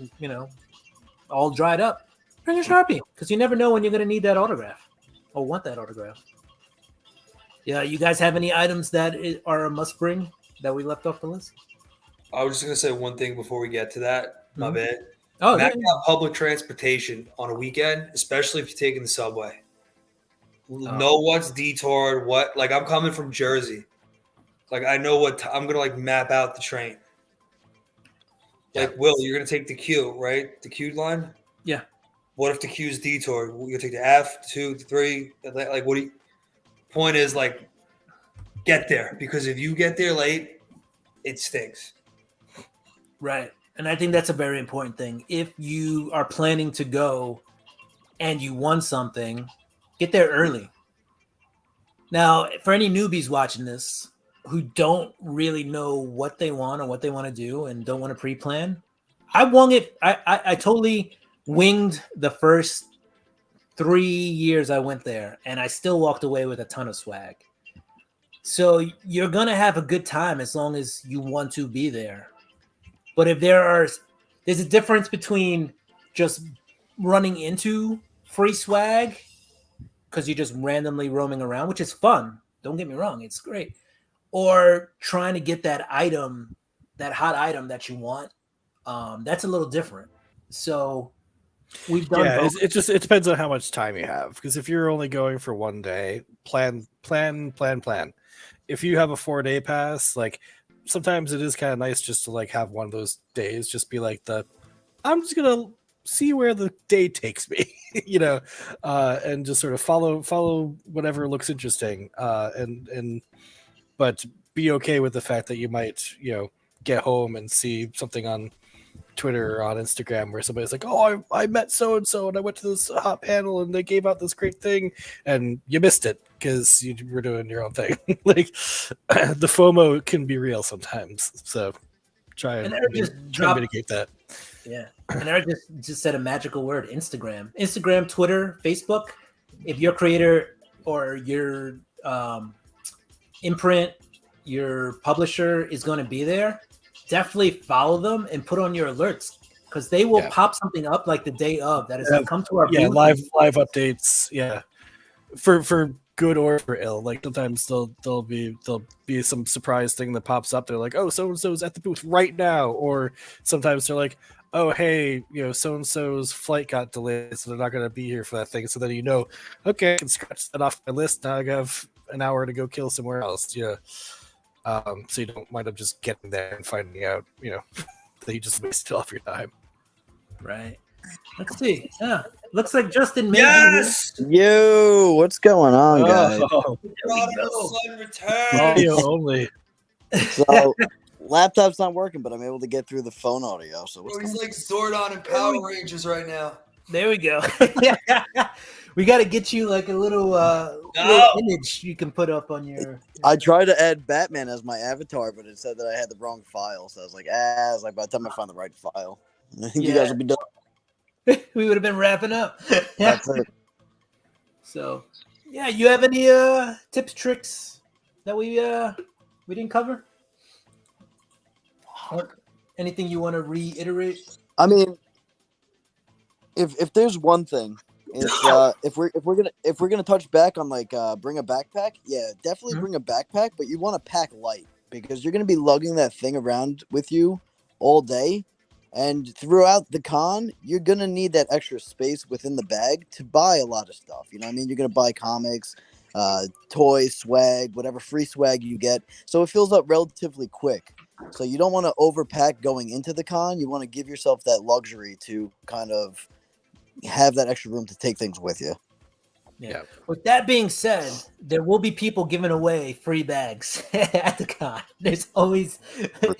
all dried up. Bring a Sharpie, because you never know when you're going to need that autograph or want that autograph. Yeah, you guys have any items that are a must bring that we left off the list? I was just going to say one thing before we get to that. My bad. Oh, Max out public transportation on a weekend, especially if you're taking the subway. Know what's detoured, what. Like, I'm coming from Jersey. Like, I know what I'm going to map out the train. Like, Will, you're going to take the Q, right? The Q line? Yeah. What if the Q's detoured? You're going to take the F, 2, 3. Like, what do you. Point is, get there. Because if you get there late, it stinks. Right. And I think that's a very important thing. If you are planning to go and you want something, get there early. Now, for any newbies watching this who don't really know what they want or what they want to do and don't want to pre-plan, I wung it. I totally winged the first 3 years I went there, and I still walked away with a ton of swag. So you're going to have a good time as long as you want to be there. But if there's a difference between just running into free swag because you're just randomly roaming around, which is fun. Don't get me wrong. It's great. Or trying to get that item, that hot item that you want. That's a little different. So We've done both. it depends on how much time you have. Because if you're only going for one day, plan. If you have a 4-day pass, like sometimes it is kind of nice just to like have one of those days, just be like I'm just gonna see where the day takes me, and just sort of follow whatever looks interesting, but be okay with the fact that you might, get home and see something on Twitter or on Instagram where somebody's like, oh, I met so and so and I went to this hot panel and they gave out this great thing and you missed it because you were doing your own thing. Like the FOMO can be real sometimes, so try and mitigate that. Yeah, and Eric just said a magical word: Instagram, Twitter, Facebook. If your creator or your imprint, your publisher is going to be there, definitely follow them and put on your alerts because they will pop something up like the day of that is like, come to our booth. live updates. Yeah, for good or for ill. Like sometimes there'll be some surprise thing that pops up. They're like, oh, so and so's at the booth right now, or sometimes they're like, oh, hey, so and so's flight got delayed, so they're not going to be here for that thing. So then okay, I can scratch that off my list. Now I have an hour to go kill somewhere else. Yeah. So you don't wind up just getting there and finding out, that you just wasted all of your time. Right. Let's see. Yeah. Looks like Justin made Yes. Yo, what's going on, guys? Son return. Audio only. So, laptop's not working, but I'm able to get through the phone audio. So He's like Zordon and Power Rangers right now. There we go. We got to get you like a little image you can put up on your. I tried to add Batman as my avatar, but it said that I had the wrong file. So I was like, by the time I find the right file, you guys will be done. We would have been wrapping up. That's it. So, yeah, you have any tips, tricks that we didn't cover? Or anything you want to reiterate? I mean, if there's one thing, if we're gonna touch back on like bring a backpack, definitely bring a backpack, but you want to pack light because you're gonna be lugging that thing around with you all day, and throughout the con, you're gonna need that extra space within the bag to buy a lot of stuff. You know what I mean? You're gonna buy comics, toys, swag, whatever free swag you get, so it fills up relatively quick. So you don't want to overpack going into the con. You want to give yourself that luxury to kind of have that extra room to take things with you. Yeah. With that being said, there will be people giving away free bags at the con. There's always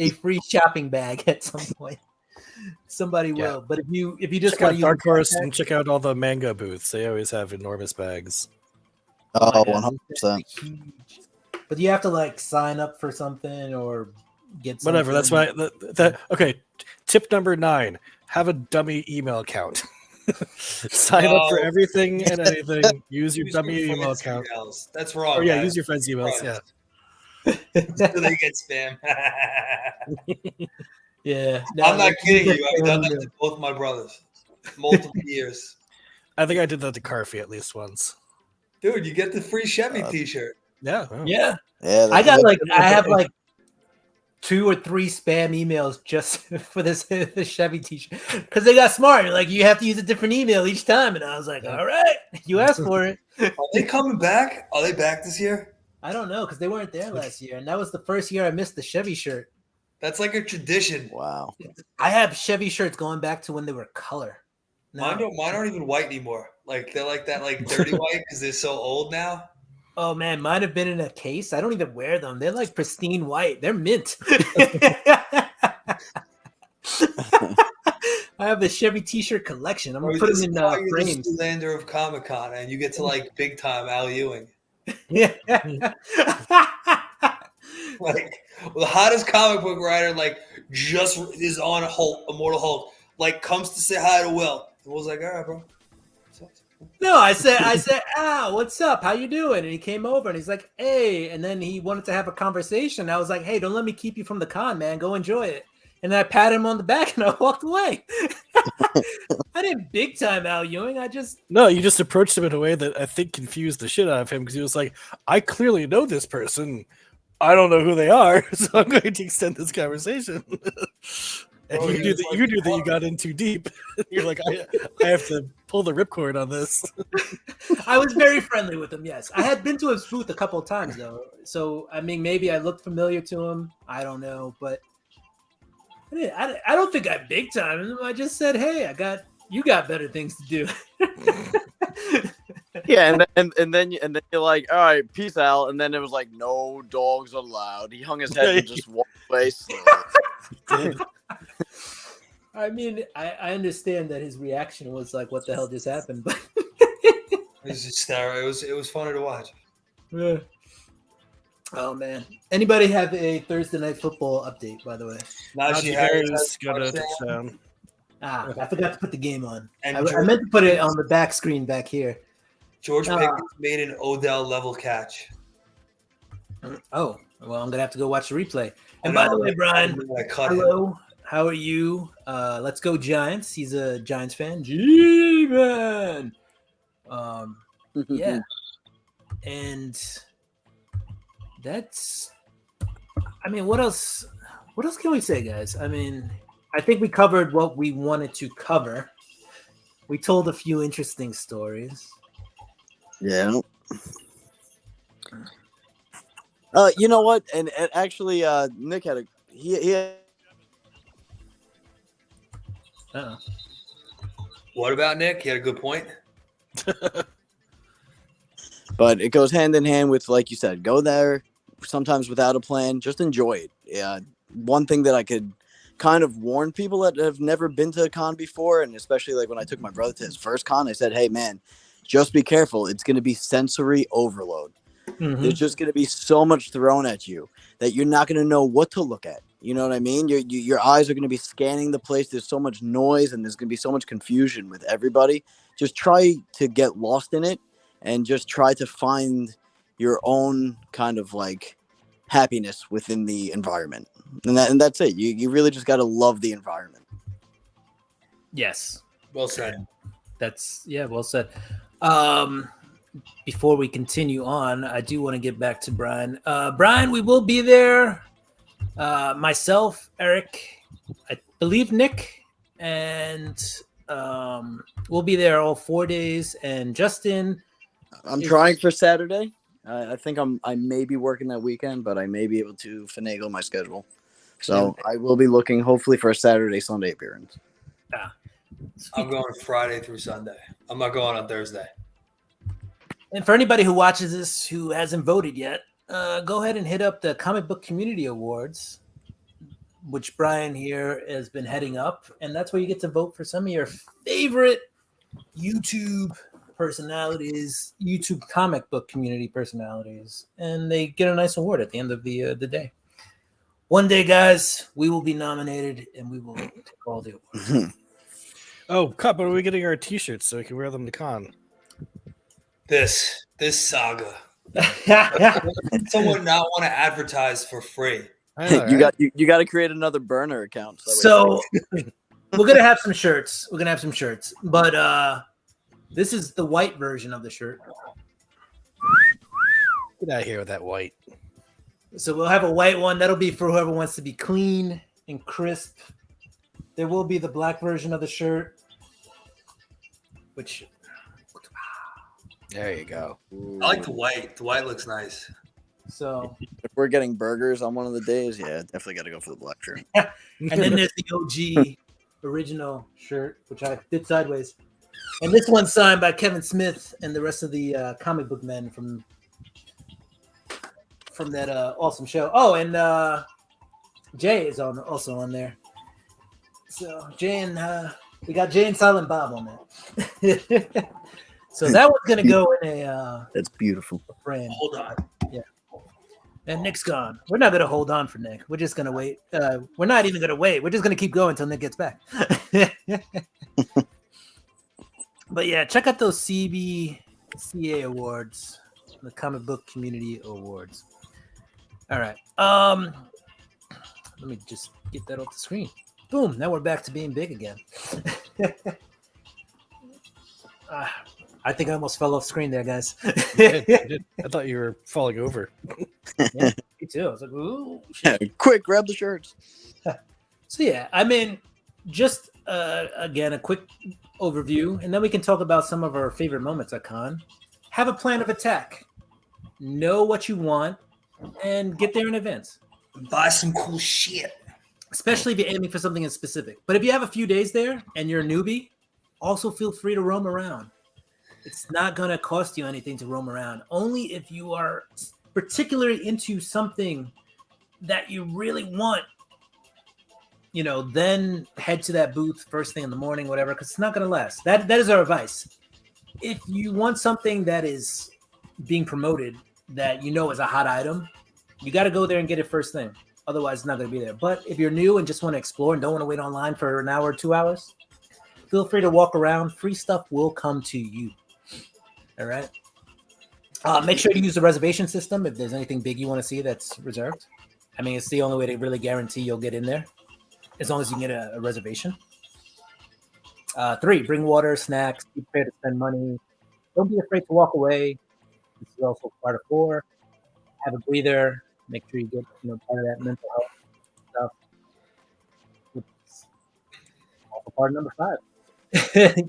a free shopping bag at some point. Somebody will. But if you just check out Dark Horse and check out all the manga booths, they always have enormous bags. Oh, 100%. But you have to like sign up for something or get something. Whatever. That's why okay. Tip number 9: have a dummy email account. Sign up for everything and anything. Use your dummy email account. Emails. That's wrong. Or use your friends' emails. Yeah. So they get spam. Yeah. No, I'm not kidding you. I've done that to both my brothers. Multiple years. I think I did that to Carfy at least once. Dude, you get the free Chevy t-shirt. Yeah. Yeah. I have like 2 or 3 spam emails just for this Chevy t-shirt because they got smart. Like you have to use a different email each time, and I was like, all right, you asked for it. Are they coming back? Are they back this year? I don't know because they weren't there last year, and that was the first year I missed the Chevy shirt. That's like a tradition. Wow. I have Chevy shirts going back to when they were color. Mine aren't even white anymore. Like they're like that, like dirty white because they're so old now. Oh man, mine have been in a case. I don't even wear them. They're like pristine white. They're mint. I have the Chevy t-shirt collection. I'm gonna put them in frames. The Lander of Comic-Con, and you get to like big time Al Ewing. Yeah. Like the hottest comic book writer, like just is on Immortal Hulk. Like comes to say hi to Will. And Will's like, all right, bro. No, I said, Al, what's up? How you doing? And he came over and he's like, hey. And then he wanted to have a conversation. I was like, hey, don't let me keep you from the con, man. Go enjoy it. And then I patted him on the back and I walked away. I didn't big time Al Ewing. No, you just approached him in a way that I think confused the shit out of him because he was like, I clearly know this person. I don't know who they are, so I'm going to extend this conversation. And Oh, you he knew was that like, you knew that you got in too deep. You're like, I have to pull the ripcord on this. I was very friendly with him. Yes, I had been to his booth a couple of times though, so I mean, maybe I looked familiar to him. I don't know, but I don't think I big time him. I just said, "Hey, you got better things to do." Yeah, and then you're like, all right, peace out. And then it was like, no dogs allowed. He hung his head and just walked away slowly. I mean, I understand that his reaction was like, "What the hell just happened?" But It was hysterical. It was funny to watch. yeah. Oh man! Anybody have a Thursday night football update? By the way, Najee Harris got a touchdown. touchdown. I forgot to put the game on. And I George meant to put it on the back screen back here. George Pickens made an Odell level catch. Oh, well, I'm gonna have to go watch the replay. And by the way, Brian, I cut him. hello. How are you? Let's go Giants. He's a Giants fan. G-Man. Yeah. And that's, I mean, what else can we say, guys? I mean, I think we covered what we wanted to cover. We told a few interesting stories. Yeah. You know what? And actually, Nick had he had. Uh-oh. What about Nick? He had a good point. But it goes hand in hand with, like you said, go there sometimes without a plan. Just enjoy it. Yeah. One thing that I could kind of warn people that have never been to a con before, and especially like when I took my brother to his first con, I said, hey, man, just be careful. It's going to be sensory overload. Mm-hmm. There's just going to be so much thrown at you that you're not going to know what to look at. You know what I mean? Your eyes are going to be scanning the place. There's so much noise and there's going to be so much confusion with everybody. Just try to get lost in it and just try to find your own kind of like happiness within the environment. And that's it. You really just got to love the environment. Yes. Well said. Well said. Before we continue on, I do want to get back to Brian. Brian, we will be there. Myself, Eric, I believe Nick, and we'll be there all 4 days. And Justin, I'm trying for Saturday. I think I may be working that weekend, but I may be able to finagle my schedule. So I will be looking hopefully for a Saturday, Sunday appearance. I'm going Friday through Sunday. I'm not going on Thursday. And for anybody who watches this who hasn't voted yet, go ahead and hit up the Comic Book Community Awards, which Brian here has been heading up. And that's where you get to vote for some of your favorite YouTube personalities, YouTube comic book community personalities. And they get a nice award at the end of the day. One day, guys, we will be nominated and we will take all the awards. Oh, Cup, when are we getting our t-shirts so we can wear them to con? This saga. Someone not want to advertise for free. Know, You right? got to create another burner account. So we're gonna have some shirts. But this is the white version of the shirt. Get out of here with that white. So we'll have a white one. That'll be for whoever wants to be clean and crisp. There will be the black version of the shirt, which There you go. I like the white. The white looks nice. so. If we're getting burgers on one of the days, yeah, definitely got to go for the black shirt. And then there's the OG original shirt, which I did sideways. And this one's signed by Kevin Smith and the rest of the comic book men from that awesome show. Oh, and Jay is also on there. So Jay and we got Jay and Silent Bob on that. So that one's gonna go in a That's beautiful. frame. Hold on. And Nick's gone. We're not gonna hold on for Nick. We're just gonna wait. We're not even gonna wait. We're just gonna keep going until Nick gets back. But yeah, check out those CBCA awards, the Comic Book Community Awards. All right. Let me just get that off the screen. Boom. Now we're back to being big again. I think I almost fell off screen there, guys. You did. I thought you were falling over. Yeah, me too. I was like, ooh, shit. Quick, grab the shirts. So yeah, I mean, just again a quick overview, and then we can talk about some of our favorite moments at con. Have a plan of attack. Know what you want, and get there in advance. Buy some cool shit. Especially if you're aiming for something in specific. But if you have a few days there and you're a newbie, also feel free to roam around. It's not going to cost you anything to roam around. Only if you are particularly into something that you really want, then head to that booth first thing in the morning, whatever, because it's not going to last. That is our advice. If you want something that is being promoted that is a hot item, you got to go there and get it first thing. Otherwise, it's not going to be there. But if you're new and just want to explore and don't want to wait online for an hour or 2 hours, feel free to walk around. Free stuff will come to you. All right. Make sure you use the reservation system if there's anything big you want to see that's reserved. I mean, it's the only way to really guarantee you'll get in there, as long as you can get a reservation. 3, bring water, snacks, be prepared to spend money. Don't be afraid to walk away. This is also part of 4. Have a breather. Make sure you get part of that mental health stuff. It's also part of number 5.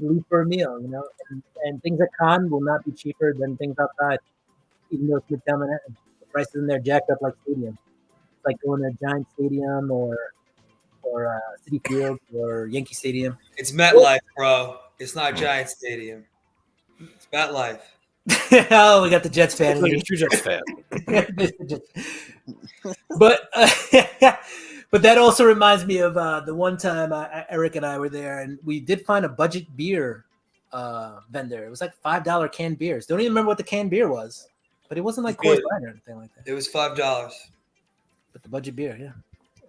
Leave for a meal, and things at con will not be cheaper than things outside. Even though it's Midtown Manhattan, the prices in there jacked up like stadium. It's like going to a Giant Stadium or City Field or Yankee Stadium. It's MetLife, bro. It's not Giant Stadium. It's MetLife. Oh, we got the Jets fan. Like a true Jets fan. But that also reminds me of the one time Eric and I were there, and we did find a budget beer vendor. It was like $5 canned beers. Don't even remember what the canned beer was, but it wasn't like Coors Light or anything like that. It was $5. But the budget beer, yeah.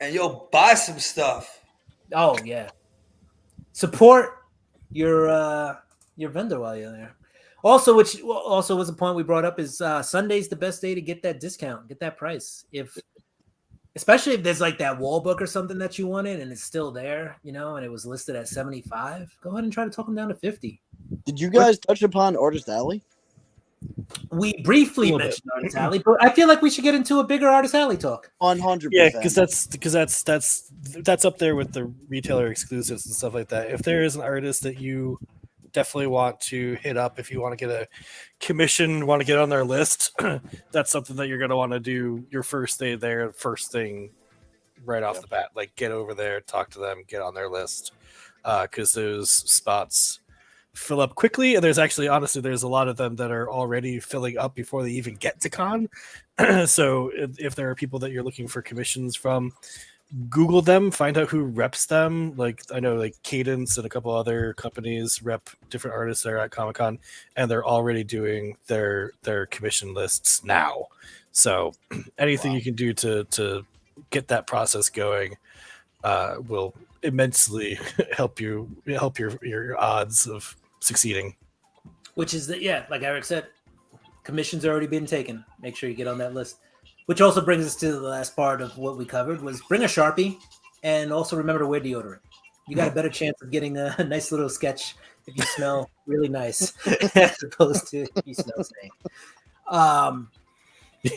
And buy some stuff. Oh yeah. Support your vendor while you're there. Also, which also was a point we brought up, is Sunday's the best day to get that discount, get that price. Especially if there's like that wall book or something that you wanted and it's still there, and it was listed at 75. Go ahead and try to talk them down to 50. Did you guys touch upon Artist Alley? We briefly mentioned Artist Alley, but I feel like we should get into a bigger Artist Alley talk. 100%. Yeah, because that's up there with the retailer exclusives and stuff like that. If there is an artist that you definitely want to hit up, if you want to get a commission, want to get on their list, that's something that you're going to want to do your first day there, first thing right off the bat. Like, get over there, talk to them, get on their list, because those spots fill up quickly, and there's a lot of them that are already filling up before they even get to con. So if there are people that you're looking for commissions from, Google them, find out who reps them. Like, I know like Cadence and a couple other companies rep different artists that are at Comic-Con, and they're already doing their commission lists now. So anything you can do to get that process going will immensely help your odds of succeeding. Which is like Eric said, commissions already been taken. Make sure you get on that list. Which also brings us to the last part of what we covered, was bring a Sharpie, and also remember to wear deodorant. You got a better chance of getting a nice little sketch if you smell really nice, as opposed to if you smell stink.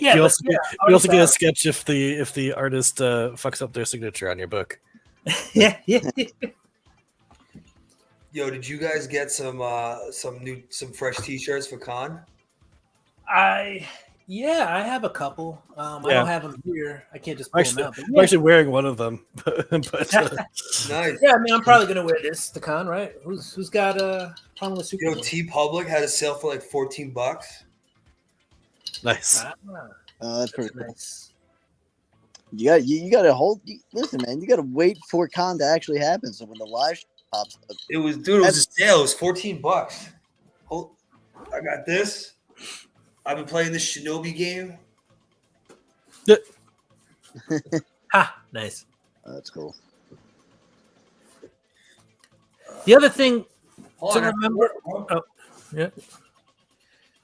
You also get a sketch if the artist fucks up their signature on your book. Yeah. Yo, did you guys get some fresh T-shirts for con? I have a couple. I don't have them here. I can't just pull them out. I'm actually wearing one of them. But, Nice. Yeah, I mean, I'm probably gonna wear this to con, right? Who's got a problem with Super Bowl? T Public had a sale for like $14. Nice. That's pretty cool. Nice. You got to hold. Listen, man, you got to wait for con to actually happen. So when the live pops up, It was a sale. It was $14. Hold, I got this. I've been playing this Shinobi game. Ha! Nice. That's cool. The other thing to remember. Oh, yeah.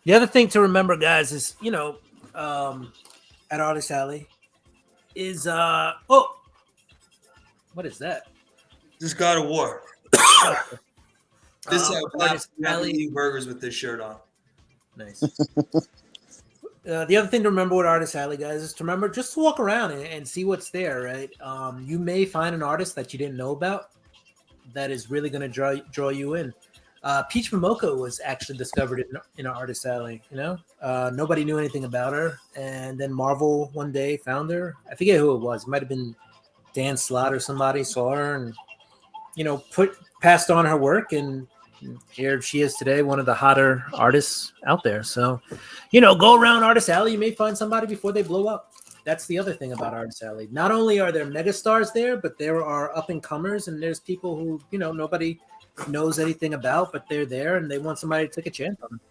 The other thing to remember, guys, is at Artist Alley is what is that? This God of War. This Artist I'm Alley. eating burgers with this shirt on. Nice. The other thing to remember with Artist Alley, guys, is to remember just to walk around and see what's there, right? You may find an artist that you didn't know about that is really going to draw you in. Peach Momoko was actually discovered in an Artist Alley, nobody knew anything about her. And then Marvel one day found her. I forget who it was. It might have been Dan Slott or somebody saw her and, passed on her work. And here she is today, one of the hotter artists out there. So, go around Artist Alley. You may find somebody before they blow up. That's the other thing about Artist Alley. Not only are there megastars there, but there are up and comers, and there's people who nobody knows anything about, but they're there and they want somebody to take a chance on them.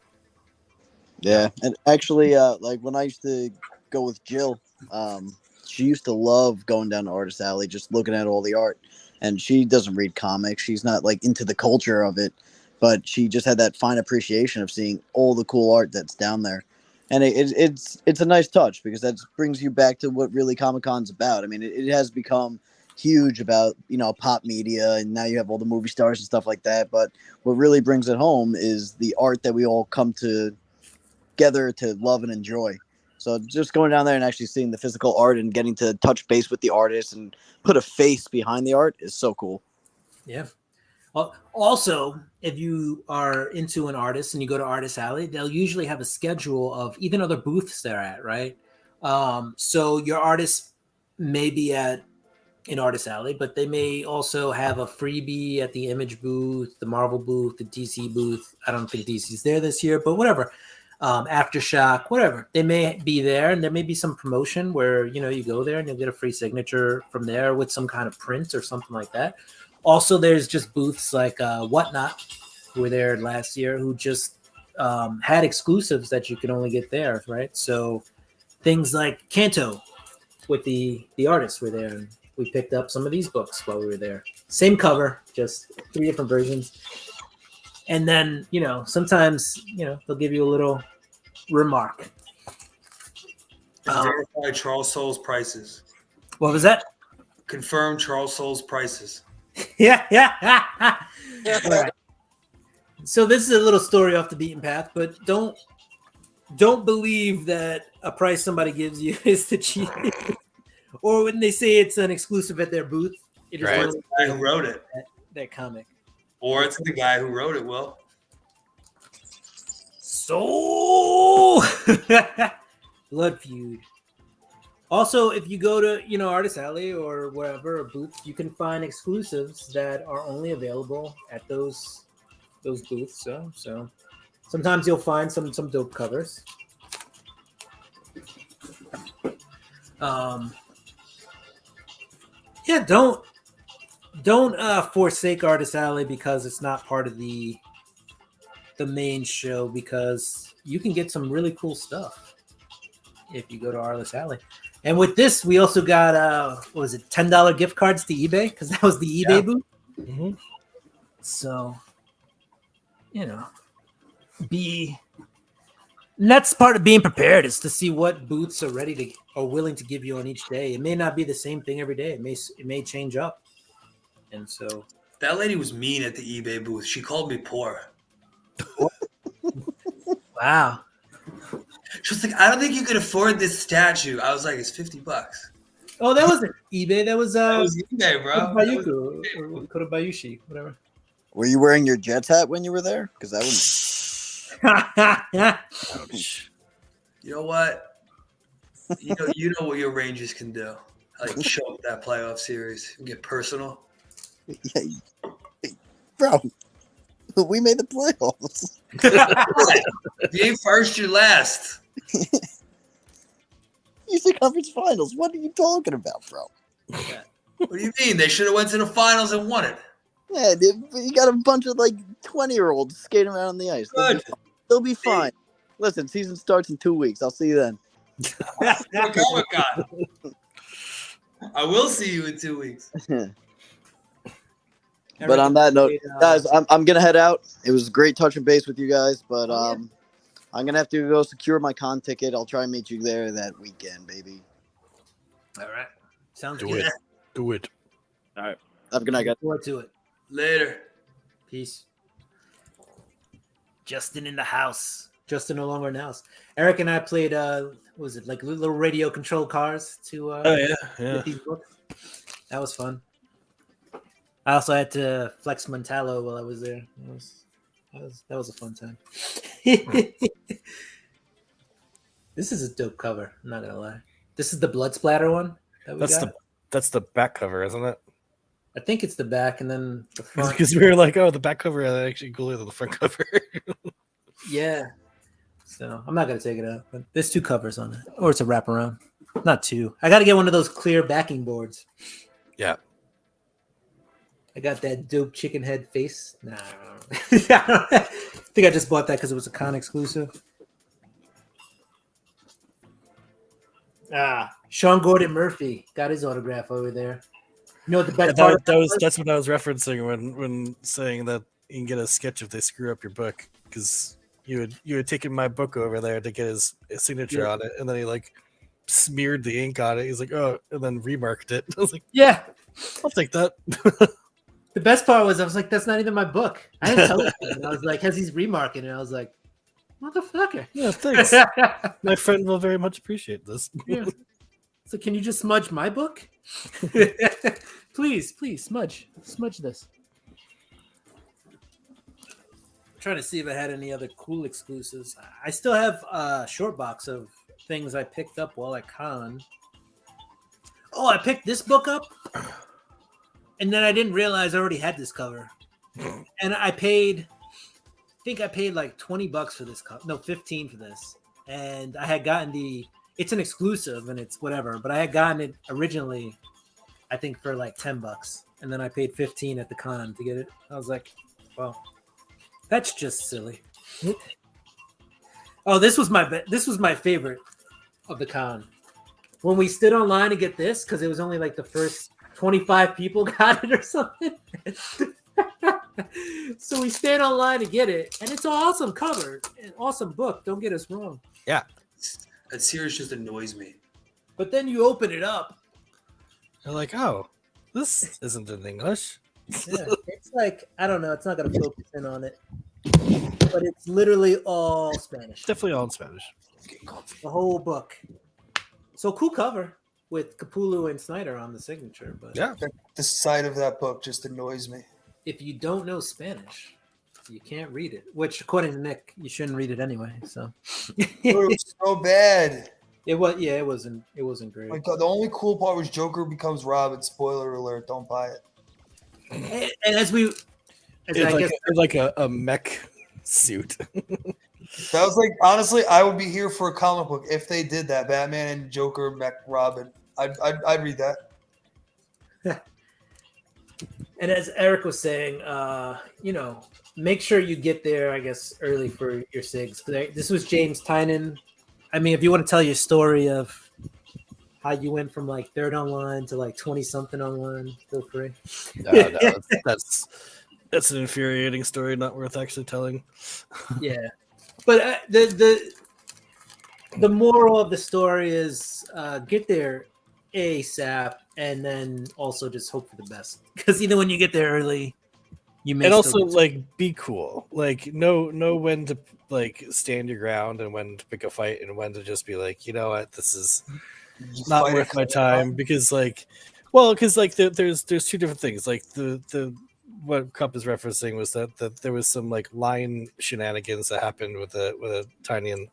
Yeah, and actually, like when I used to go with Jill, she used to love going down to Artist Alley, just looking at all the art. And she doesn't read comics; she's not like into the culture of it, but she just had that fine appreciation of seeing all the cool art that's down there. And it's a nice touch because that brings you back to what really Comic-Con's about. I mean, it has become huge about pop media, and now you have all the movie stars and stuff like that. But what really brings it home is the art that we all come together to love and enjoy. So just going down there and actually seeing the physical art and getting to touch base with the artist and put a face behind the art is so cool. Yeah. Well, also, if you are into an artist and you go to Artist Alley, they'll usually have a schedule of even other booths they're at, right? So your artist may be at an Artist Alley, but they may also have a freebie at the Image booth, the Marvel booth, the DC booth. I don't think DC's there this year, but whatever. Aftershock, whatever. They may be there, and there may be some promotion where, you go there and you'll get a free signature from there with some kind of print or something like that. Also, there's just booths like Whatnot, who were there last year, who just had exclusives that you can only get there, right? So things like Kanto with the artists were there. And we picked up some of these books while we were there. Same cover, just 3 different versions. And then, sometimes, they'll give you a little remark. Verify Charles Soule's prices. What was that? Confirm Charles Soule's prices. Yeah. All right. So this is a little story off the beaten path, but don't believe that a price somebody gives you is the cheapest. Or when they say it's an exclusive at their booth, it is Right. The guy who wrote it. That comic. Or it's the guy who wrote it, Will. So Blood Feud. Also, if you go to, Artist Alley or wherever, a booth, you can find exclusives that are only available at those booths. So sometimes you'll find some dope covers. Yeah, don't forsake Artist Alley because it's not part of the main show, because you can get some really cool stuff if you go to Artist Alley. And with this, we also got what was it, $10 gift cards to eBay, because that was the eBay booth. Mm-hmm. So, and that's part of being prepared, is to see what booths are willing to give you on each day. It may not be the same thing every day. It may change up. And so that lady was mean at the eBay booth. She called me poor. Wow. She was like, I don't think you could afford this statue. I was like, it's $50. Oh, that wasn't eBay. That was eBay, bro. Bayuku or Kotobayushi, whatever. Were you wearing your Jets hat when you were there? Because that was. You know what? You know what your Rangers can do. Like choke that playoff series and get personal. Yeah, bro. We made the playoffs. You ain't first, you're last. Eastern Conference Finals. What are you talking about, bro? What do you mean? They should have went to the finals and won it. Yeah, you got a bunch of 20-year-olds skating around on the ice. They'll be fine. Listen, season starts in 2 weeks. I'll see you then. Comic-Con. I will see you in 2 weeks. But on that note, guys, I'm gonna head out. It was great touching base with you guys, but I'm gonna have to go secure my con ticket. I'll try and meet you there that weekend, baby. All right, sounds Do good. it. Do it. All right, have a good night, guys. Forward to it. Later. Peace. Justin in the house. Justin No Longer Nows. Eric and I played what was it, like little radio controlled cars to Oh yeah, get these books. That was fun. I also had to flex Montalo while I was there. That was a fun time. This is a dope cover. I'm not gonna lie. This is the blood splatter one that we got. That's the back cover, isn't it? I think it's the back and then the front. Because we were like, oh, the back cover is actually cooler than the front cover. Yeah. So I'm not gonna take it out, but there's 2 covers on it, or it's a wraparound. Not 2. I got to get one of those clear backing boards. Yeah. I got that dope chicken head face. Nah, I think I just bought that because it was a con exclusive. Sean Gordon Murphy got his autograph over there. You know what the best part? That's what I was referencing when saying that you can get a sketch if they screw up your book, because you had taken my book over there to get his signature on it, and then he like smeared the ink on it. He's like, oh, and then remarked it. I was like, Yeah. I'll take that. The best part was I was like, that's not even my book. I didn't tell him. And I was like, as he's remarking it, I was like, motherfucker. Yeah, thanks. My friend will very much appreciate this. Yeah. So can you just smudge my book? Please smudge this. I'm trying to see if I had any other cool exclusives. I still have a short box of things I picked up while at con. Oh, I picked this book up, and then I didn't realize I already had this cover. And I think I paid like $20 for this cover. No, 15 for this. And I had gotten it's an exclusive and it's whatever, but I had gotten it originally, I think, for like $10. And then I paid 15 at the con to get it. I was like, well, that's just silly. Oh, this was my favorite of the con. When we stood online to get this, because it was only like the first 25 people got it or something. So we stayed online to get it, and it's an awesome cover, an awesome book. Don't get us wrong. Yeah. That series just annoys me. But then you open it up. They're like, oh, this isn't in English. Yeah, it's like, I don't know. It's not going to focus in on it. But it's literally all Spanish. Definitely all in Spanish. The whole book. So cool cover with Capullo and Snyder on the signature. But Yeah. The side of that book just annoys me. if you don't know Spanish, you can't read it. Which, according to Nick, you shouldn't read it anyway. So It was so bad. it wasn't great. Like the only cool part was Joker becomes Robin. Spoiler alert! Don't buy it. And as It's like a mech suit. That was like, honestly, I would be here for a comic book if they did that. Batman and Joker, Mech Robin. I'd read that. And as Eric was saying, make sure you get there, I guess, early for your SIGs. This was James Tynan. I mean, if you want to tell your story of how you went from like 3rd online to like 20-something online, feel free. No, that's an infuriating story, not worth actually telling. Yeah. But the moral of the story is get there ASAP, and then also just hope for the best. Because even when you get there early, you may. And also, like, be cool. Like, know when to like stand your ground and when to pick a fight and when to just be like, you know what, this is not worth my time. Because there's 2 different things. Like the what Cup is referencing was that there was some like line shenanigans that happened with a Tynian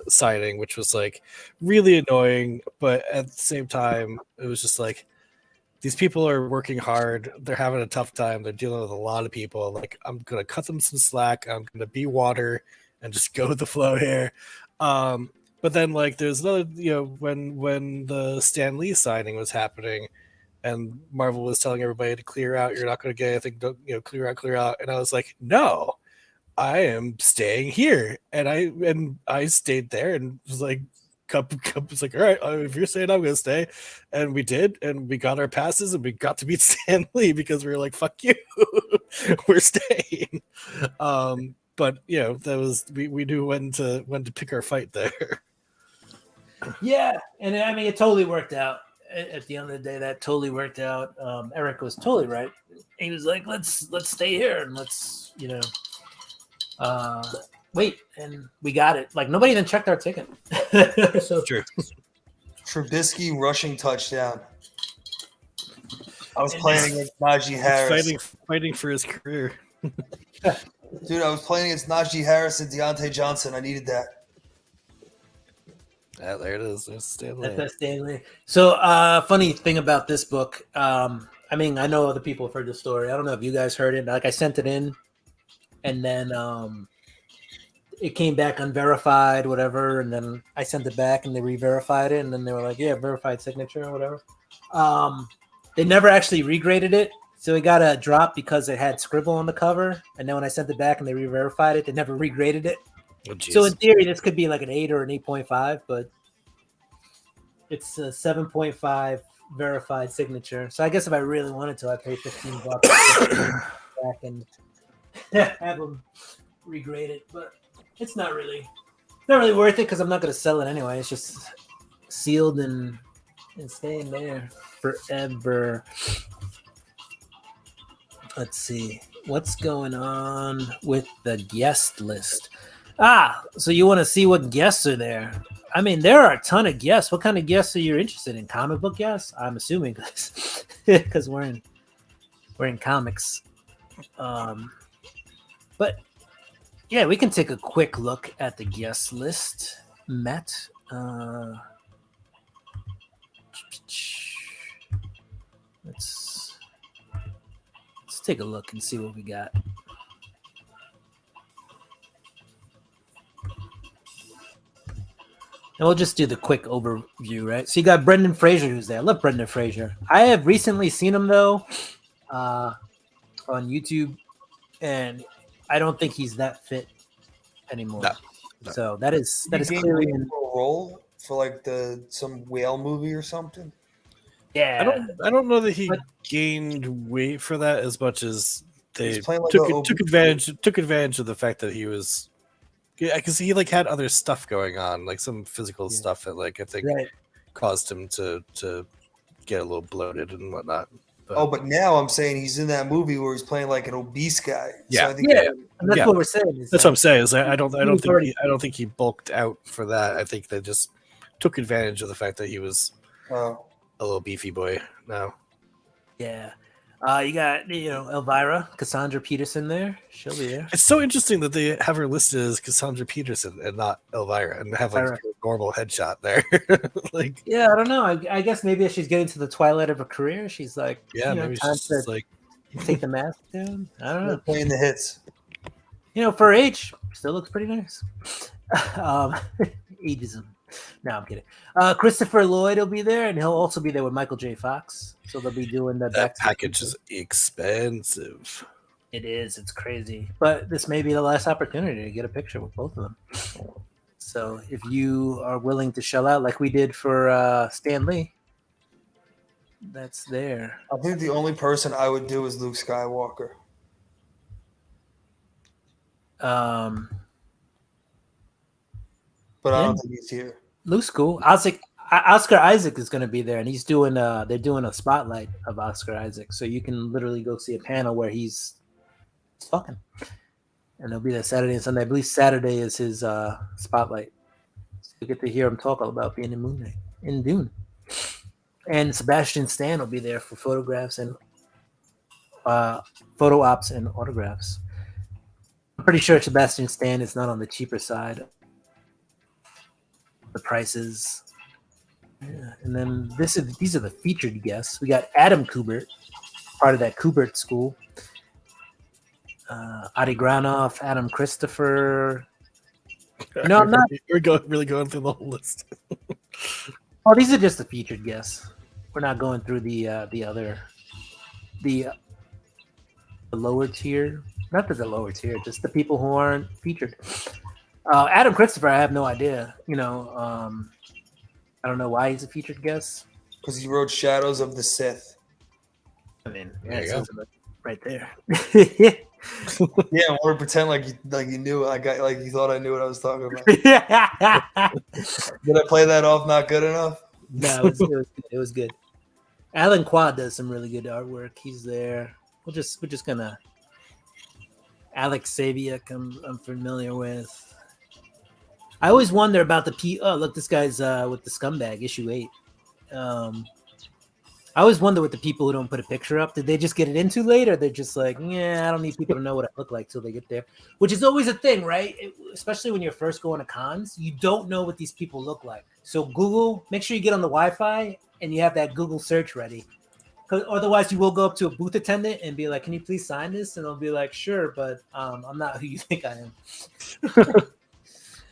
signing, which was like really annoying, but at the same time it was just like, these people are working hard, they're having a tough time, they're dealing with a lot of people, like I'm gonna cut them some slack, I'm gonna be water and just go with the flow here. But then like there's another, when the Stan Lee signing was happening and Marvel was telling everybody to clear out, you're not going to get anything, clear out. And I was like, no, I am staying here. And I stayed there and was like, Cup was like, all right, if you're saying I'm going to stay. And we did. And we got our passes and we got to meet Stan Lee because we were like, fuck you. We're staying. But that was, we knew when to pick our fight there. Yeah. And I mean, it totally worked out. At the end of the day, that totally worked out. Eric was totally right. He was like, let's stay here and let's wait, and we got it. Like nobody even checked our ticket. So True. Trubisky rushing touchdown. I was playing against Najee Harris. Fighting for his career. Dude, I was playing against Najee Harris and Deontay Johnson. I needed that. Yeah, there it is. There's Stanley. That's Stanley. So, funny thing about this book. I mean, I know other people have heard the story. I don't know if you guys heard it. Like, I sent it in, and then it came back unverified, whatever. And then I sent it back, and they re-verified it, and then they were like, "Yeah, verified signature or whatever." They never actually regraded it, so it got a drop because it had scribble on the cover. And then when I sent it back and they re-verified it, they never regraded it. Oh, so in theory, this could be like an 8 or an 8.5, but it's a 7.5 verified signature. So I guess if I really wanted to, I'd pay $15 back and have them regrade it. But it's not really worth it because I'm not going to sell it anyway. It's just sealed and staying there forever. Let's see what's going on with the guest list. So you want to see what guests are there? I mean, there are a ton of guests. What kind of guests are you interested in? Comic book guests? I'm assuming because we're in comics. But yeah, we can take a quick look at the guest list. Matt. Let's take a look and see what we got. And we'll just do the quick overview, right? So you got Brendan Fraser who's there. I love Brendan Fraser. I have recently seen him though on YouTube, and I don't think he's that fit anymore. No. So that is clearly a role for like some whale movie or something. Yeah, I don't know that he gained weight for that as much as they like took advantage of the fact that he was, because he like had other stuff going on, like some physical stuff that like I think caused him to get a little bloated and whatnot. But now I'm saying he's in that movie where he's playing like an obese guy. Yeah, so I think and that's what we're saying. That's what I'm saying. Is I don't think he bulked out for that. I think they just took advantage of the fact that he was a little beefy boy now. Yeah. You got, Elvira, Cassandra Peterson there. She'll be there. It's so interesting that they have her listed as Cassandra Peterson and not Elvira, and have like a normal headshot there. Like, yeah, I don't know. I guess maybe as she's getting to the twilight of her career, she's like, maybe time she's to like take the mask down. I don't know. Playing the hits. For her age, still looks pretty nice. Ageism. No, I'm kidding. Christopher Lloyd will be there, and he'll also be there with Michael J. Fox. So they'll be doing that package is expensive. It is. It's crazy. But this may be the last opportunity to get a picture with both of them. So if you are willing to shell out like we did for Stan Lee, that's there. I think the only person I would do is Luke Skywalker. But I don't think he's here. Luke's cool. Oscar Isaac is going to be there, and he's doing. They're doing a spotlight of Oscar Isaac, so you can literally go see a panel where he's fucking, and they'll be there Saturday and Sunday. I believe Saturday is his spotlight. So you get to hear him talk all about being in Dune, and Sebastian Stan will be there for photographs and photo ops and autographs. I'm pretty sure Sebastian Stan is not on the cheaper side. The prices. Yeah. And then these are the featured guests. We got Adam Kubert, part of that Kubert school. Adi Granoff, Adam Christopher. No, I'm not. We're really going through the whole list. Oh, these are just the featured guests. We're not going through the lower tier. Not the lower tier, just the people who aren't featured. Adam Christopher, I have no idea. I don't know why he's a featured guest. Because he wrote Shadows of the Sith. I mean, it says it right there. Yeah, I want to pretend like you knew. You thought I knew what I was talking about. Did I play that off not good enough? No, it was good. Alan Quad does some really good artwork. He's there. We're just gonna Alex Sabiak, I'm familiar with. I always wonder about the Oh, look, this guy's with the Scumbag issue 8. I always wonder with the people who don't put a picture up. Did they just get it in too late, or they're just like, yeah, I don't need people to know what I look like till they get there? Which is always a thing, right? Especially when you're first going to cons, you don't know what these people look like. So Google, make sure you get on the Wi-Fi and you have that Google search ready. Because otherwise, you will go up to a booth attendant and be like, "Can you please sign this?" And they'll be like, "Sure, but I'm not who you think I am."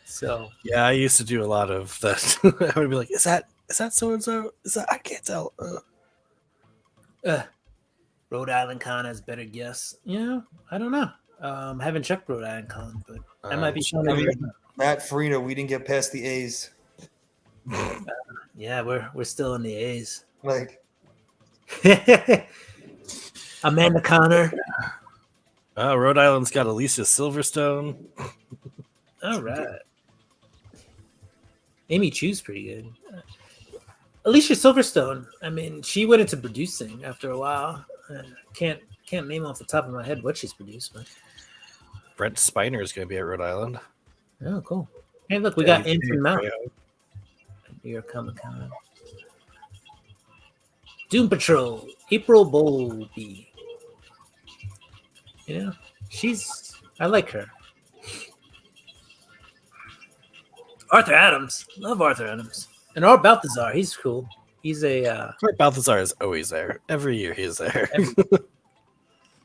So yeah, I used to do a lot of that. I would be like, "Is that so and so? Is that I can't tell." Rhode Island Con has better guess. Yeah, I don't know. Haven't checked Rhode Island Con, but I might be showing it. Matt Farina, we didn't get past the A's. Yeah, we're still in the A's. Like Amanda Connor. Rhode Island's got Alicia Silverstone. All right. Amy Chu's pretty good. Alicia Silverstone. I mean, she went into producing after a while. Can't name off the top of my head what she's produced. But... Brent Spiner is going to be at Rhode Island. Oh, cool. Hey, look, we got Anson Mount. New York Comic Con. Doom Patrol. April Bowlby. Yeah, I like her. Arthur Adams. Love Arthur Adams. And Art Balthazar, he's cool. He's a Art Balthazar is always there. Every year he's there.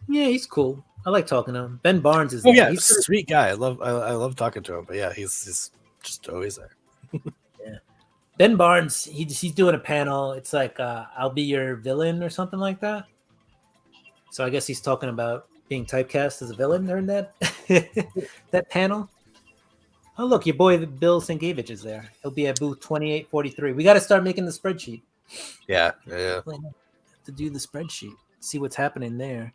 Yeah, he's cool. I like talking to him. Ben Barnes is Oh there. yeah, He's he's a sweet guy. I love talking to him. But yeah, he's just always there. Yeah. Ben Barnes, he's doing a panel. It's like I'll be your villain or something like that. So I guess he's talking about being typecast as a villain during that that panel. Oh, look, your boy Bill Sienkiewicz is there. He'll be at booth 2843. We got to start making the spreadsheet. Yeah. To do the spreadsheet, see what's happening there.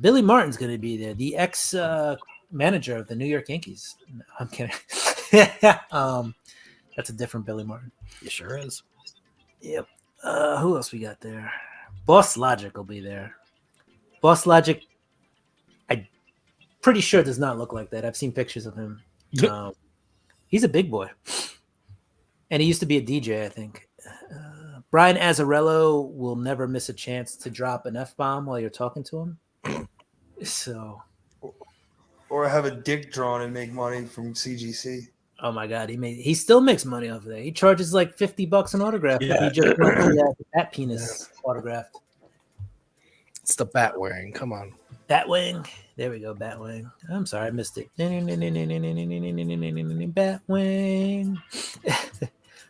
Billy Martin's going to be there, the ex-manager of the New York Yankees. No, I'm kidding. That's a different Billy Martin. He sure is. Yep. Who else we got there? Boss Logic will be there. Boss Logic, I'm pretty sure does not look like that. I've seen pictures of him. He's a big boy. And he used to be a DJ, I think. Brian Azzarello will never miss a chance to drop an F-bomb while you're talking to him. So, or have a dick drawn and make money from CGC. oh my God, he still makes money off of that. He charges like $50 an autograph. Yeah. He just wants that penis autographed. It's the bat wearing. Come on. Batwing. There we go, Batwing. I'm sorry, I missed it. Batwing.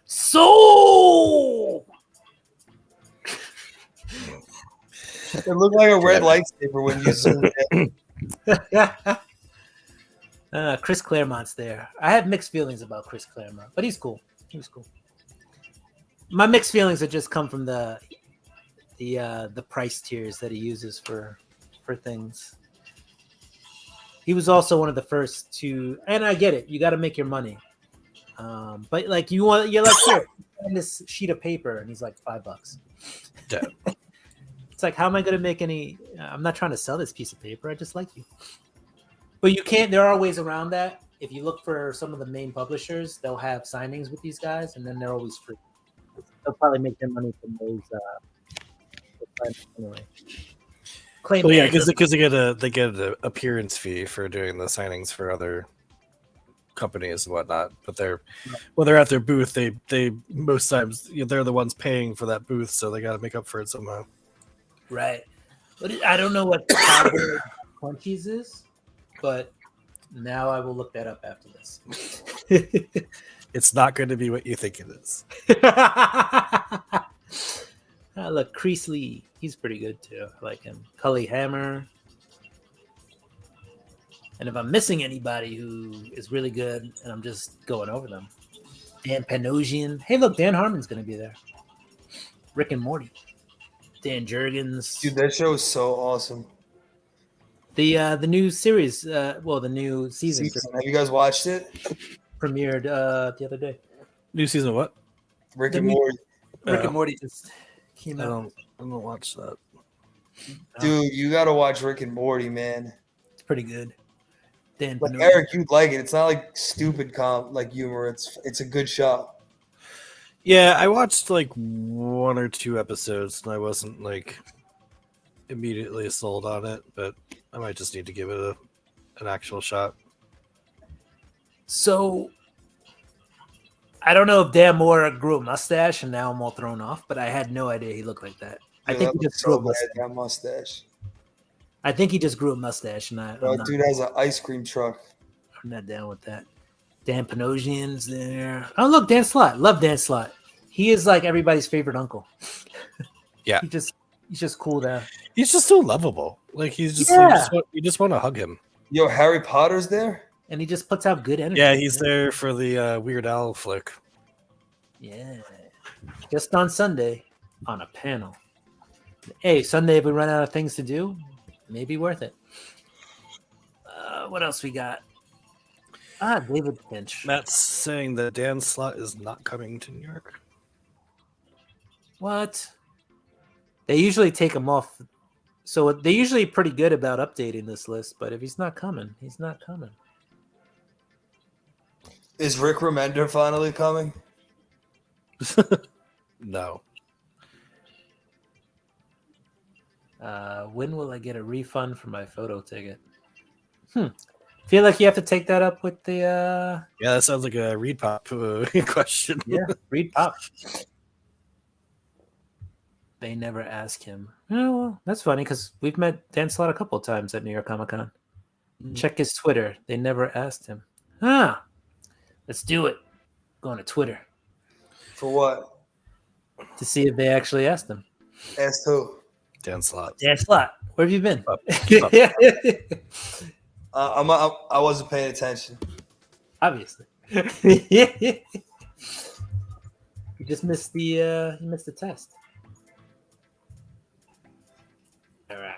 So It looked like a red lightsaber when you zoomed in. Chris Claremont's there. I have mixed feelings about Chris Claremont, but he's cool. He's cool. My mixed feelings have just come from the price tiers that he uses for things. He was also one of the first to, and I get it. You got to make your money, but like you're like here, this sheet of paper, and he's like $5. Yeah. It's like, how am I going to make any? I'm not trying to sell this piece of paper. I just like you. But you can't. There are ways around that. If you look for some of the main publishers, they'll have signings with these guys, and then they're always free. They'll probably make their money from those. Anyway. Well, yeah, because they get an appearance fee for doing the signings for other companies and whatnot. But when they're at their booth, they most times they're the ones paying for that booth, so they got to make up for it somehow. Right. But I don't know what Crunchies is, but now I will look that up after this. It's not going to be what you think it is. Look, Creasley, he's pretty good too. I like him. Cully Hammer. And if I'm missing anybody who is really good, and I'm just going over them, Dan Panosian. Hey, look, Dan Harmon's going to be there. Rick and Morty. Dan Jurgens. Dude, that show is so awesome. The new series, the new season. Have you guys watched it? Premiered the other day. New season of what? Rick and Morty. Rick and Morty just came out. I don't watch that. Dude, you got to watch Rick and Morty, man. It's pretty good. Dan Like Panoni. Eric, you'd like it. It's not like stupid like humor. It's a good show. Yeah, I watched like 1 or 2 episodes and I wasn't like immediately sold on it, but I might just need to give it an actual shot. So I don't know if Dan Moore grew a mustache and now I'm all thrown off, but I had no idea he looked like that. I Dude, think that he looks just grew a so bad, mustache. that mustache. I think he just grew a mustache, and Bro, dude has an ice cream truck. I'm not down with that. Dan Panosian's there. Oh, look, Dan Slott. Love Dan Slott. He is like everybody's favorite uncle. Yeah. He's just cool there. He's just so lovable. Like he's just Yeah. you just want to hug him. Yo, Harry Potter's there? And he just puts out good energy. Yeah, he's there for the Weird Al flick. Yeah. Just on Sunday on a panel. Hey, Sunday, if we run out of things to do, maybe worth it. What else we got? David Finch. Matt's saying that Dan Slott is not coming to New York. What? They usually take him off. So they're usually pretty good about updating this list, but if he's not coming, he's not coming. Is Rick Remender finally coming? No. When will I get a refund for my photo ticket? Feel like you have to take that up with the Yeah, that sounds like a Reed Pop question. Reed Pop. They never ask him. Oh, well, that's funny because we've met Dan Slott a couple of times at New York Comic Con. Check his Twitter. They never asked him. Let's do it. Going to Twitter For what? to see if they actually asked him. Asked who? Dan Slott. Dan Slott, where have you been? Keep up. I wasn't paying attention. Obviously. You just missed the test. All right.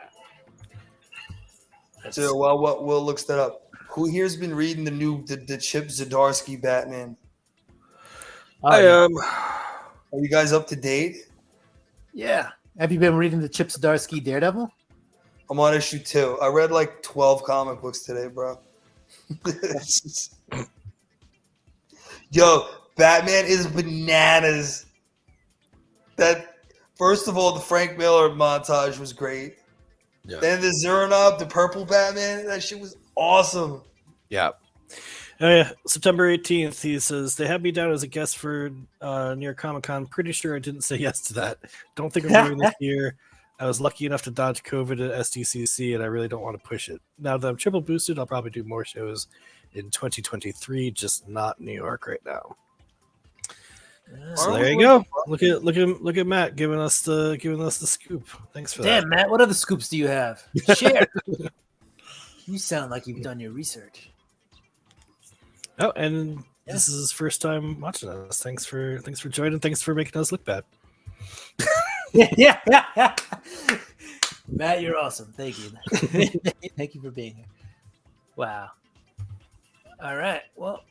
So while Will looks that up, who here's been reading the Chip Zdarsky Batman? I am. Are you guys up to date? Yeah. Have you been reading the Chip Zdarsky Daredevil? I'm on issue 2. I read like 12 comic books today, bro. Yo, Batman is bananas. That first of all, the Frank Miller montage was great. Yeah. Then the Zurnov, the purple Batman, that shit was awesome. Yeah. Oh, yeah. September 18th, he says, they had me down as a guest for New York Comic Con. Pretty sure I didn't say yes to that. Don't think I'm doing this year. I was lucky enough to dodge COVID at SDCC, and I really don't want to push it. Now that I'm triple boosted, I'll probably do more shows in 2023, just not New York right now. So there you go. Look at Matt giving us the scoop. Thanks for that. Damn, Matt, what other scoops do you have? Share. You sound like you've done your research. Oh, and this is his first time watching us. Thanks for joining. Thanks for making us look bad. Yeah. Matt, you're awesome. Thank you. Thank you for being here. Wow. All right. Well,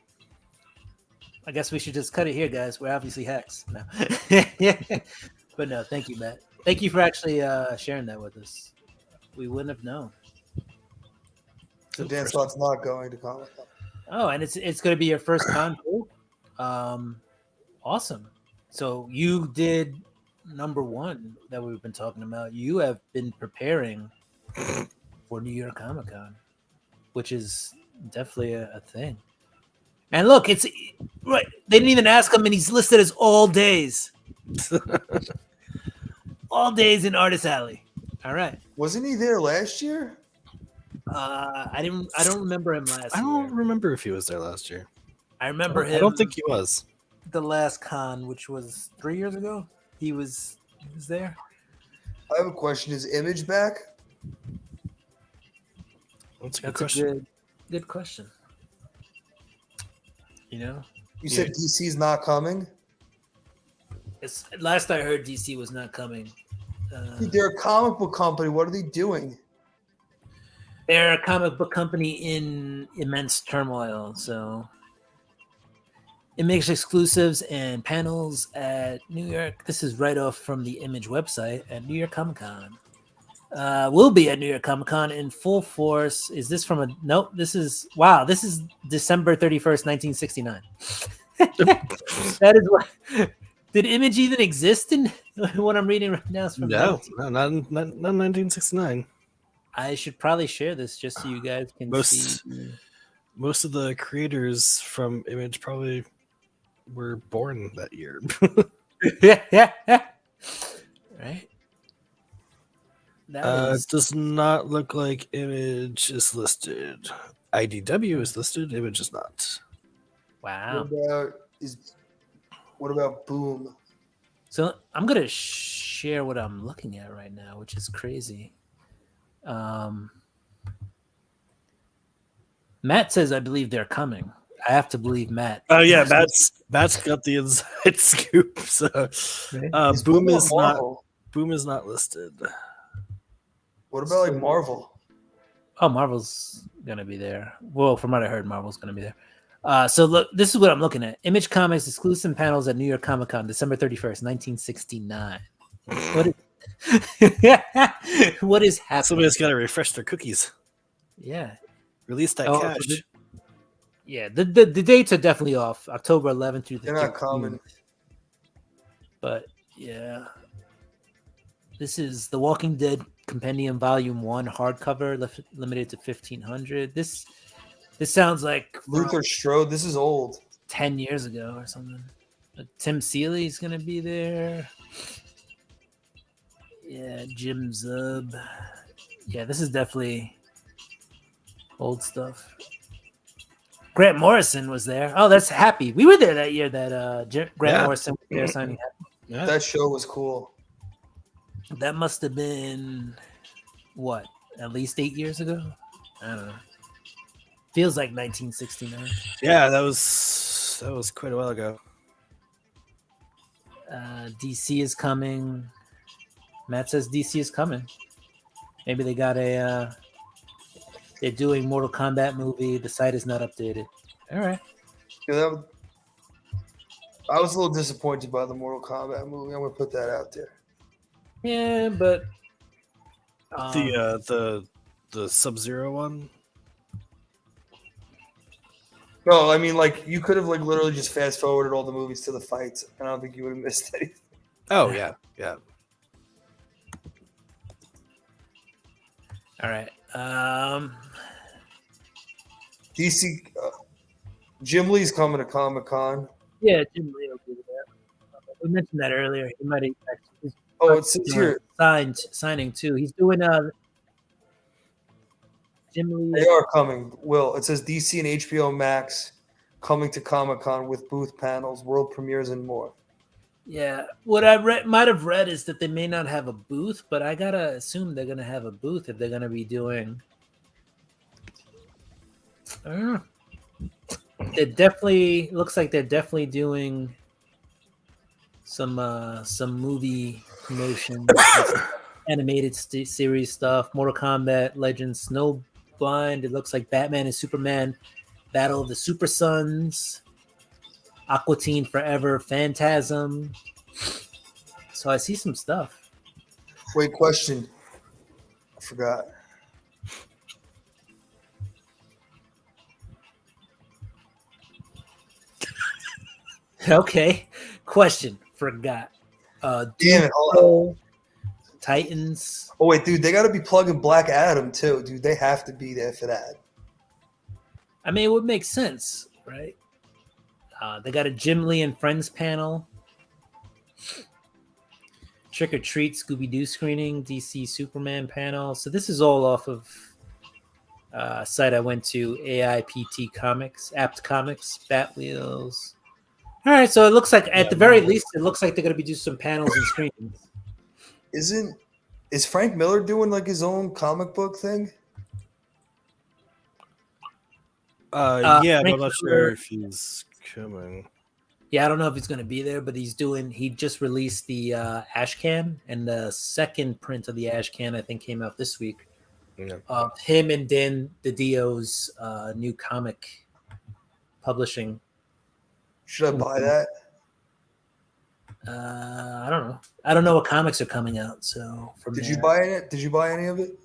I guess we should just cut it here, guys. We're obviously hacks. No. But no, thank you, Matt. Thank you for actually sharing that with us. We wouldn't have known. So Dan Slott's not going to Comic Con. Oh, and it's going to be your first con too? Awesome. So you did number 1 that we've been talking about. You have been preparing for New York Comic Con, which is definitely a thing. And look, it's right. They didn't even ask him, and he's listed as all days. All days in Artist Alley. All right. Wasn't he there last year? I don't remember him last year. I don't remember if he was there last year. I remember him. I don't think he was. The last con, which was 3 years ago, he was there. I have a question. Is Image back? That's a good That's question. a good question. You know, You said DC's not coming? it's last I heard, DC was not coming. Dude, they're a comic book company. What are they doing? They're a comic book company in immense turmoil, so it makes exclusives and panels at New York. This is right off from the Image website at New York Comic Con. Will be at New York Comic Con in full force. Is this from a nope? This is December 31st, 1969. That is what did Image even exist in what I'm reading right now? Is from No, not 1969. I should probably share this just so you guys can see. Most of the creators from Image probably were born that year. Yeah. Right. It does not look like Image is listed. IDW is listed. Image is not. Wow. What about Boom? So I'm gonna share what I'm looking at right now, which is crazy. Matt says, "I believe they're coming." I have to believe Matt. Oh yeah, Matt's got the inside scoop. So Boom is not listed. What about like Marvel? Oh, Marvel's gonna be there. Well, from what I heard, Marvel's gonna be there. So look, this is what I'm looking at: Image Comics exclusive panels at New York Comic Con, December 31st, 1969. What is happening? Somebody's got to refresh their cookies. Yeah. Release that cash. The dates are definitely off. October 11th through the 13th. They're not common. But yeah, this is The Walking Dead Compendium Volume 1 hardcover, limited to 1,500. This sounds like Luther Strode. This is old. 10 years ago or something. Tim Seeley's gonna be there. Yeah, Jim Zub. Yeah, this is definitely old stuff. Grant Morrison was there. Oh, that's Happy. We were there that year that Grant Morrison was there signing Happy. Yeah. That show was cool. That must have been, what, at least 8 years ago? I don't know. Feels like 1969. Yeah, that was quite a while ago. DC is coming. Matt says DC is coming. Maybe they got they're doing Mortal Kombat movie. The site is not updated. All right. Yeah, I was a little disappointed by the Mortal Kombat movie. I'm gonna put that out there. Yeah, but The Sub-Zero one. No, I mean, like, you could have like literally just fast forwarded all the movies to the fights, and I don't think you would have missed anything. Oh yeah. all right. DC, Jim Lee's coming to Comic Con. Yeah, Jim Lee will do that. We mentioned that earlier. He might have actually Oh, it says here signing too. He's doing Jim Lee. they are coming. Will, it says DC and HBO Max coming to Comic Con with booth panels, world premieres, and more. Yeah, what I might have read is that they may not have a booth, but I gotta assume they're gonna have a booth if they're gonna be doing. It definitely looks like they're definitely doing some movie promotion, animated series stuff, Mortal Kombat, Legends, Snowblind. It looks like Batman and Superman, Battle of the Super Sons, Aqua Teen Forever, Phantasm. So I see some stuff. Wait, question. I forgot. Okay. Question. Forgot. Damn it. Hold on. Titans. Oh, wait, dude. They got to be plugging Black Adam, too. Dude, they have to be there for that. I mean, it would make sense, right? They got a Jim Lee and Friends panel. Trick or Treat Scooby-Doo screening. DC Superman panel. So this is all off of a site I went to, AIPT Comics, Apt Comics, Bat Wheels. All right, so it looks like at the very least, it looks like they're going to be doing some panels and screenings. Is Frank Miller doing like his own comic book thing? Yeah, but Frank I'm not Miller- sure if he's coming. Yeah, I don't know if he's going to be there, but he just released the Ash Can, and the second print of the Ash Can, I think, came out this week. Yeah. Him and Dan DiDio's new comic publishing. Should I buy that? I don't know. I don't know what comics are coming out. So from Did there, you buy it? Did you buy any of it?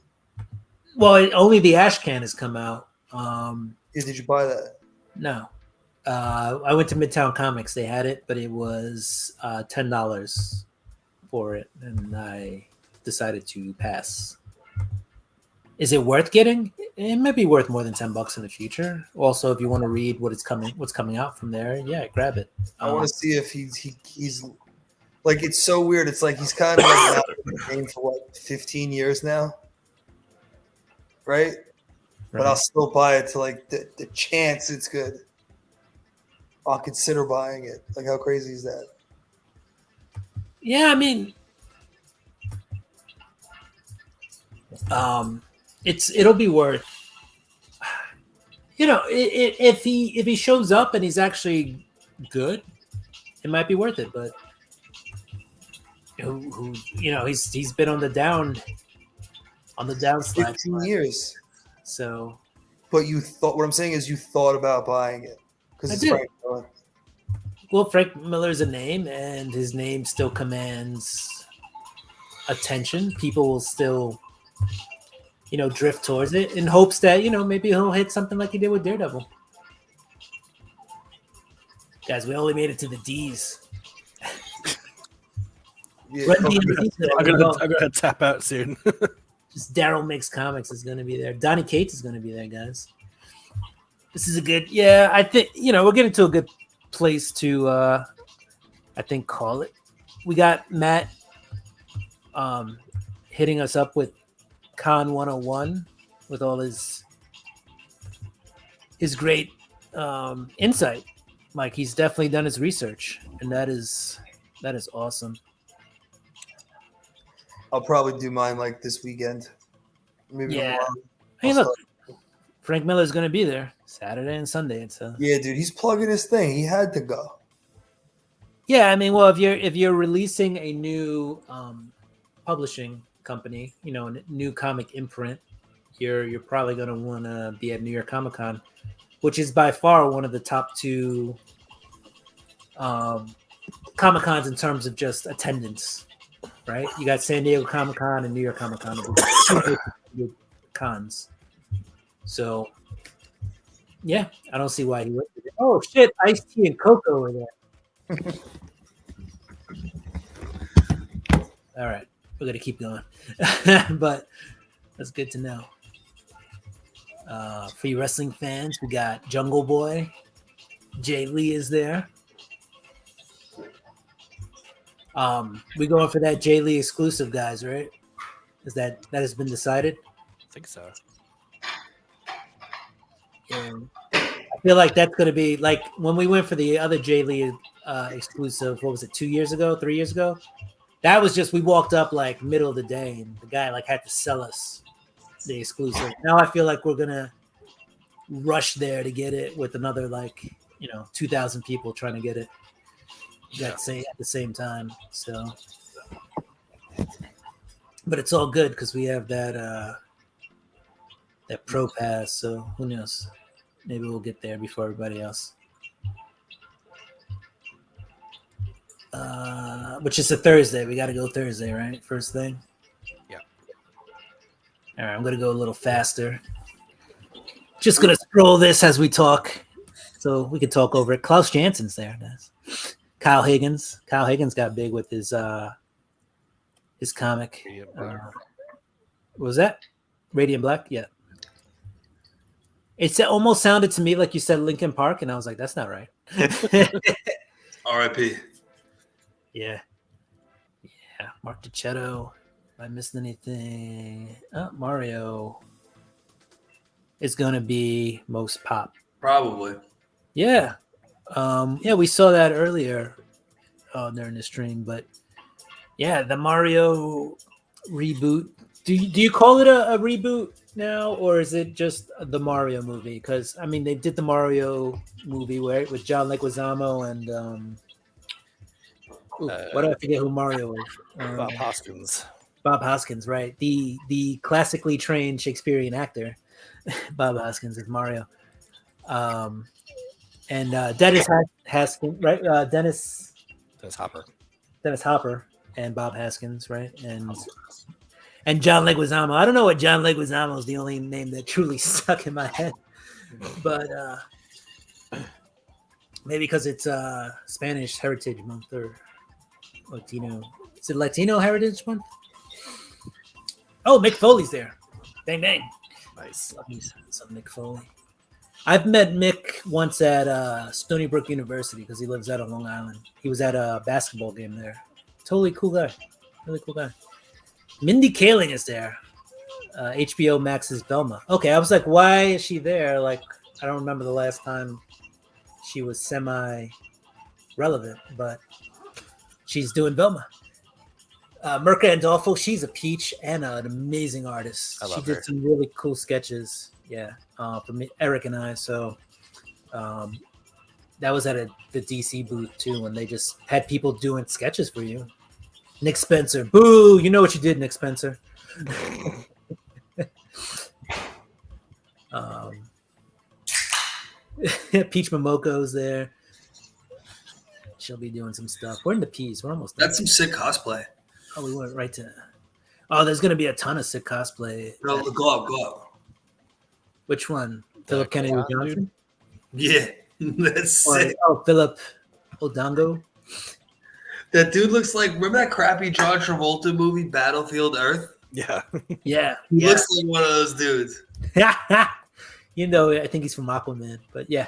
well, only the Ash Can has come out. Yeah, did you buy that? No. I went to Midtown Comics. They had it, but it was $10 for it, and I decided to pass. Is it worth getting? It might be worth more than $10 in the future. Also, if you want to read what's coming out from there, yeah, grab it. I want to see if he's like, it's so weird. It's like he's kind of like not in the game for what, 15 years now, right? But I'll still buy it to like the chance it's good. I'll consider buying it. Like, how crazy is that? Yeah, I mean, it'll be worth. You know, if he shows up and he's actually good, it might be worth it. But who you know, he's been on the downslide 15 years. So, but you thought, what I'm saying is, you thought about buying it because it's did. Frank Miller. Well, Frank Miller's a name, and his name still commands attention. People will still, you know, drift towards it in hopes that, you know, maybe he'll hit something like he did with Daredevil. Guys, we only made it to the D's. Yeah. I'm gonna tap out soon. Just Daryl Makes Comics is going to be there. Donnie Cates is going to be there, guys. This is a good, yeah. I think, you know, we're getting to a good place to, I think, call it. We got Matt hitting us up with Con 101 with all his great insight. Like, he's definitely done his research, and that is awesome. I'll probably do mine like this weekend. Maybe Yeah. tomorrow. Hey, look, Frank Miller's going to be there Saturday and Sunday. Yeah, dude, he's plugging his thing. He had to go. Yeah, I mean, well, if you're releasing a new publishing company, you know, a new comic imprint, you're probably going to want to be at New York Comic Con, which is by far one of the top two Comic Cons in terms of just attendance. Right? You got San Diego Comic Con and New York Comic Con, two cons. So, yeah, I don't see why he went there. Oh shit! Ice Tea and Coco were there. All right, we're gonna keep going, but that's good to know. For you wrestling fans, we got Jungle Boy. Jay Lee is there. We going for that Jay Lee exclusive, guys, right? Is that has been decided? I think so. And I feel like that's going to be like when we went for the other Jay Lee exclusive. What was it? 3 years ago? That was just, we walked up like middle of the day, and the guy like had to sell us the exclusive. Now I feel like we're gonna rush there to get it with another 2,000 people trying to get it. At the same time. So, but it's all good because we have that pro pass. So who knows? Maybe we'll get there before everybody else. Which is a Thursday. We got to go Thursday, right? First thing. Yeah. All right, I'm gonna go a little faster. Just gonna scroll this as we talk, so we can talk over it. Klaus Jansen's there, guys. Kyle Higgins got big with his comic. What was that? Radiant Black? Yeah. It almost sounded to me like you said Linkin Park, and I was like, that's not right. R.I.P. Yeah. Mark DiCetto. If I missed anything, Mario is gonna be most pop. Probably. Yeah. We saw that earlier during the stream, but yeah, the Mario reboot. Do you call it a reboot now, or is it just the Mario movie? Because I mean, they did the Mario movie with John Leguizamo and what do I forget who Mario is? Bob Hoskins. Bob Hoskins, right? The classically trained Shakespearean actor, Bob Hoskins is Mario. And Dennis Haskins, right? Dennis Hopper. and Bob Haskins, right? And John Leguizamo. I don't know what John Leguizamo is the only name that truly stuck in my head, but maybe because it's Spanish Heritage Month or Latino. Is it Latino Heritage Month? Oh, Mick Foley's there. Bang bang. Nice. Love me some Mick Foley. I've met Mick once at Stony Brook University because he lives out on Long Island. He was at a basketball game there. Totally cool guy. Really cool guy. Mindy Kaling is there. HBO Max's Velma. Okay, I was like, why is she there? Like, I don't remember the last time she was semi-relevant, but she's doing Velma. Mirka Andolfo, she's a peach and an amazing artist. She did some really cool sketches. Yeah, for me, Eric and I. So that was at the DC booth too, when they just had people doing sketches for you. Nick Spencer, boo! You know what you did, Nick Spencer. Peach Momoko's there. She'll be doing some stuff. We're in the P's. We're almost there. That's some sick cosplay. Oh, we went right to. Oh, there's gonna be a ton of sick cosplay. No, go up. Which one? Philip Kennedy Johnson? Yeah, that's sick. Oh, Philip Odongo. That dude looks like, remember that crappy John Travolta movie, Battlefield Earth? Yeah. Yeah. He looks like one of those dudes. You know, I think he's from Aquaman, but yeah.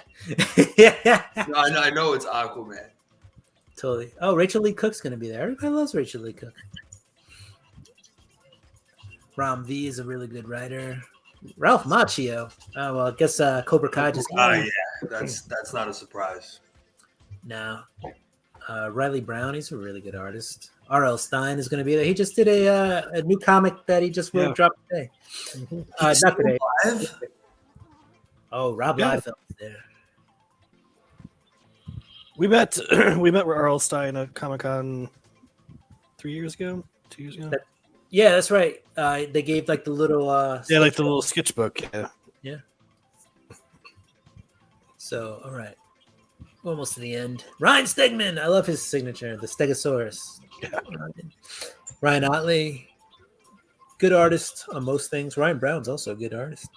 No, I know it's Aquaman. Totally. Oh, Rachel Lee Cook's going to be there. Everybody loves Rachel Lee Cook. Ram V is a really good writer. Ralph Macchio. Oh, well, I guess Cobra Kai just came. Yeah. That's not a surprise. No. Riley Brown, he's a really good artist. R.L. Stein is going to be there. He just did a new comic that he just wrote, dropped today. Not today. Live? Oh, Rob Liefeld's there. We met with R.L. Stein at Comic-Con 2 years ago. Yeah, that's right. They gave like the little the little sketchbook. Yeah. So, all right. Almost to the end. Ryan Stegman. I love his signature, the Stegosaurus. Yeah. Ryan Otley. Good artist on most things. Ryan Brown's also a good artist.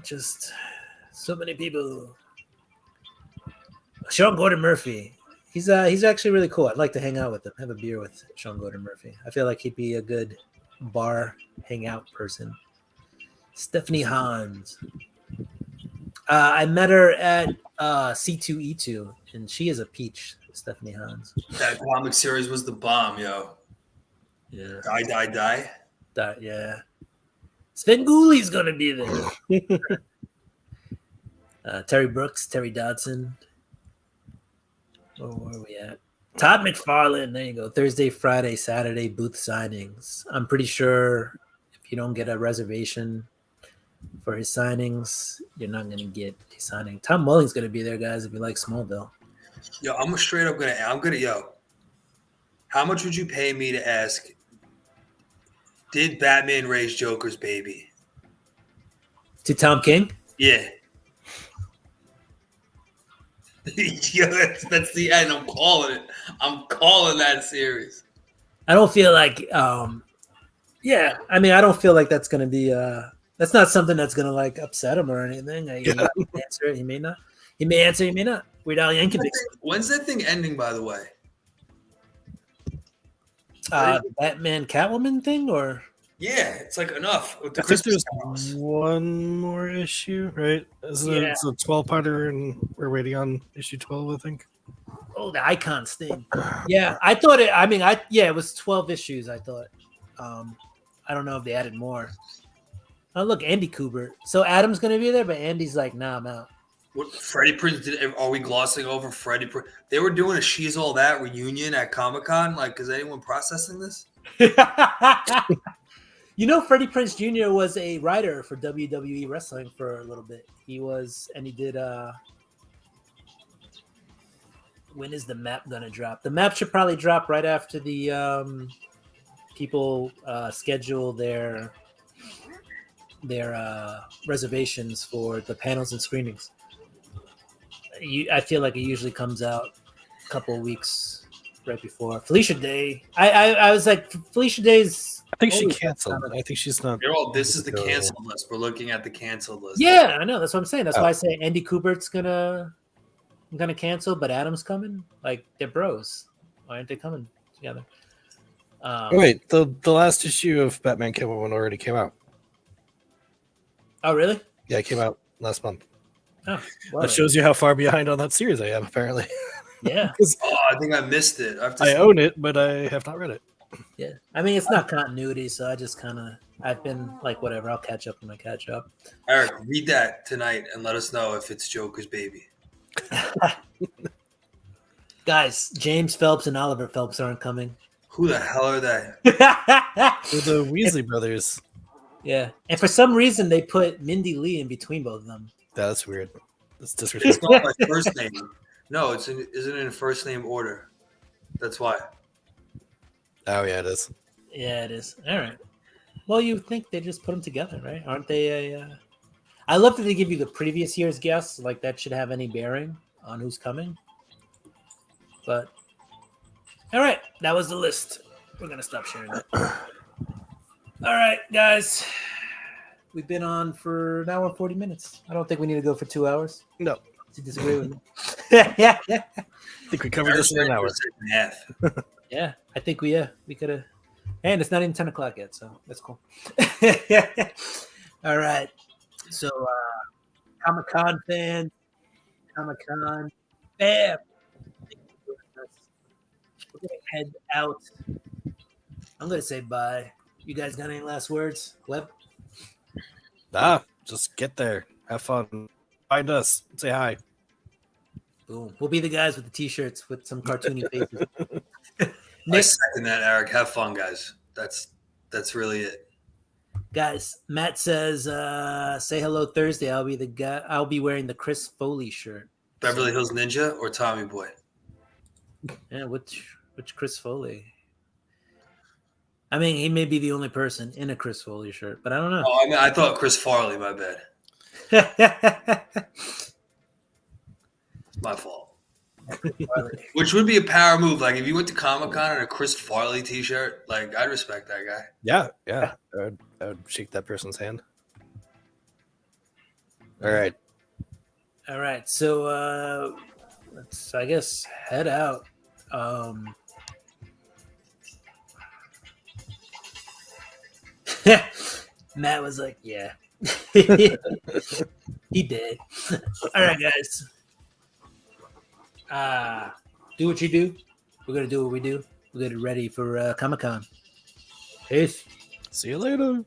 Just so many people. Sean Gordon Murphy. He's actually really cool. I'd like to hang out with him, have a beer with Sean Gordon Murphy. I feel like he'd be a good bar hangout person. Stephanie Hans. I met her at C2E2, and she is a peach, Stephanie Hans. That comic series was the bomb, yo. Yeah. Die. Yeah. Sven Gooley's going to be there. Terry Brooks, Terry Dodson. Where are we at? Todd McFarlane. There you go. Thursday, Friday, Saturday booth signings. I'm pretty sure if you don't get a reservation for his signings, you're not going to get a signing. Tom Mulling's going to be there, guys, if you like Smallville. Yo, I'm gonna how much would you pay me to ask, did Batman raise Joker's baby? To Tom King? Yeah. Yeah, that's the end. I'm calling it. I'm calling that series. I don't feel like I don't feel like that's gonna be that's not something that's gonna like upset him or anything. He may answer it, he may not. He may answer, he may not. Weird Al Yankovic. When's that thing ending, by the way? The Batman Catwoman thing, or yeah, it's like enough with the I think Christmas there's carols. one more issue, right? It's a 12-parter, and we're waiting on issue 12, I think. Oh, the Icons thing. Yeah, I thought it. I mean, it was 12 issues. I thought. I don't know if they added more. Oh, look, Andy Kubert. So Adam's gonna be there, but Andy's like, nah, I'm out. What Freddie Prinze did? Are we glossing over Freddie Prinze? They were doing a She's All That reunion at Comic-Con. Like, is anyone processing this? You know, Freddie Prinze Jr. was a writer for WWE Wrestling for a little bit. He did. When is the map gonna drop? The map should probably drop right after the people schedule their reservations for the panels and screenings. I feel like it usually comes out a couple of weeks right before Felicia Day. I was like, Felicia Day's. I think she always canceled. I think she's not. This is the canceled list. We're looking at the canceled list. Yeah, I know. That's what I'm saying. That's Oh. why I say Andy Kubert's gonna cancel, but Adam's coming. Like they're bros. Why aren't they coming together? Wait, the last issue of Batman Catwoman already came out. Oh, really? Yeah, it came out last month. Oh, That shows you how far behind on that series I am, apparently. yeah. Oh, I think I missed it. I own it, but I have not read it. Yeah. I mean, it's not continuity, so I've been like, whatever. I'll catch up when I catch up. Eric, read that tonight and let us know if it's Joker's baby. Guys, James Phelps and Oliver Phelps aren't coming. Who the hell are they? They're the Weasley brothers. Yeah. And for some reason, they put Mindy Lee in between both of them. That's weird. That's It's disrespectful. not my first name. No, isn't in first name order. That's why. Oh, yeah, it is. Yeah, it is. All right. Well, you think they just put them together, right? Aren't they? I love that they give you the previous year's guests. Like that should have any bearing on who's coming. But all right, that was the list. We're gonna stop sharing it. All right, guys. We've been on for an hour and 40 minutes. I don't think we need to go for 2 hours. No. To disagree with me. Yeah. I think we covered this in an hour. Half. Yeah, I think we could have. And it's not even 10 o'clock yet, so that's cool. All right. So, Comic-Con fans, Comic-Con, bam. We're going to head out. I'm going to say bye. You guys got any last words? Web? Just get there. Have fun. Find us. Say hi. Boom. We'll be the guys with the T-shirts with some cartoony faces. I Nick, second that, Eric. Have fun, guys. That's really it. guys, Matt says, say hello Thursday. I'll be the guy. I'll be wearing the Chris Foley shirt. Beverly Hills Ninja or Tommy Boy? Yeah, which Chris Foley? I mean, he may be the only person in a Chris Foley shirt, but I don't know. Oh, I mean, I thought Chris Farley. My bad. My fault. Which would be a power move. Like if you went to Comic-Con in a Chris Farley T-shirt, like I'd respect that guy. Yeah. I would shake that person's hand. All right. All right, so let's, I guess, head out. Matt was like, "Yeah, he did." All right, guys. Do what you do. We're gonna do what we do. We're gonna get ready for Comic-Con. Peace. See you later.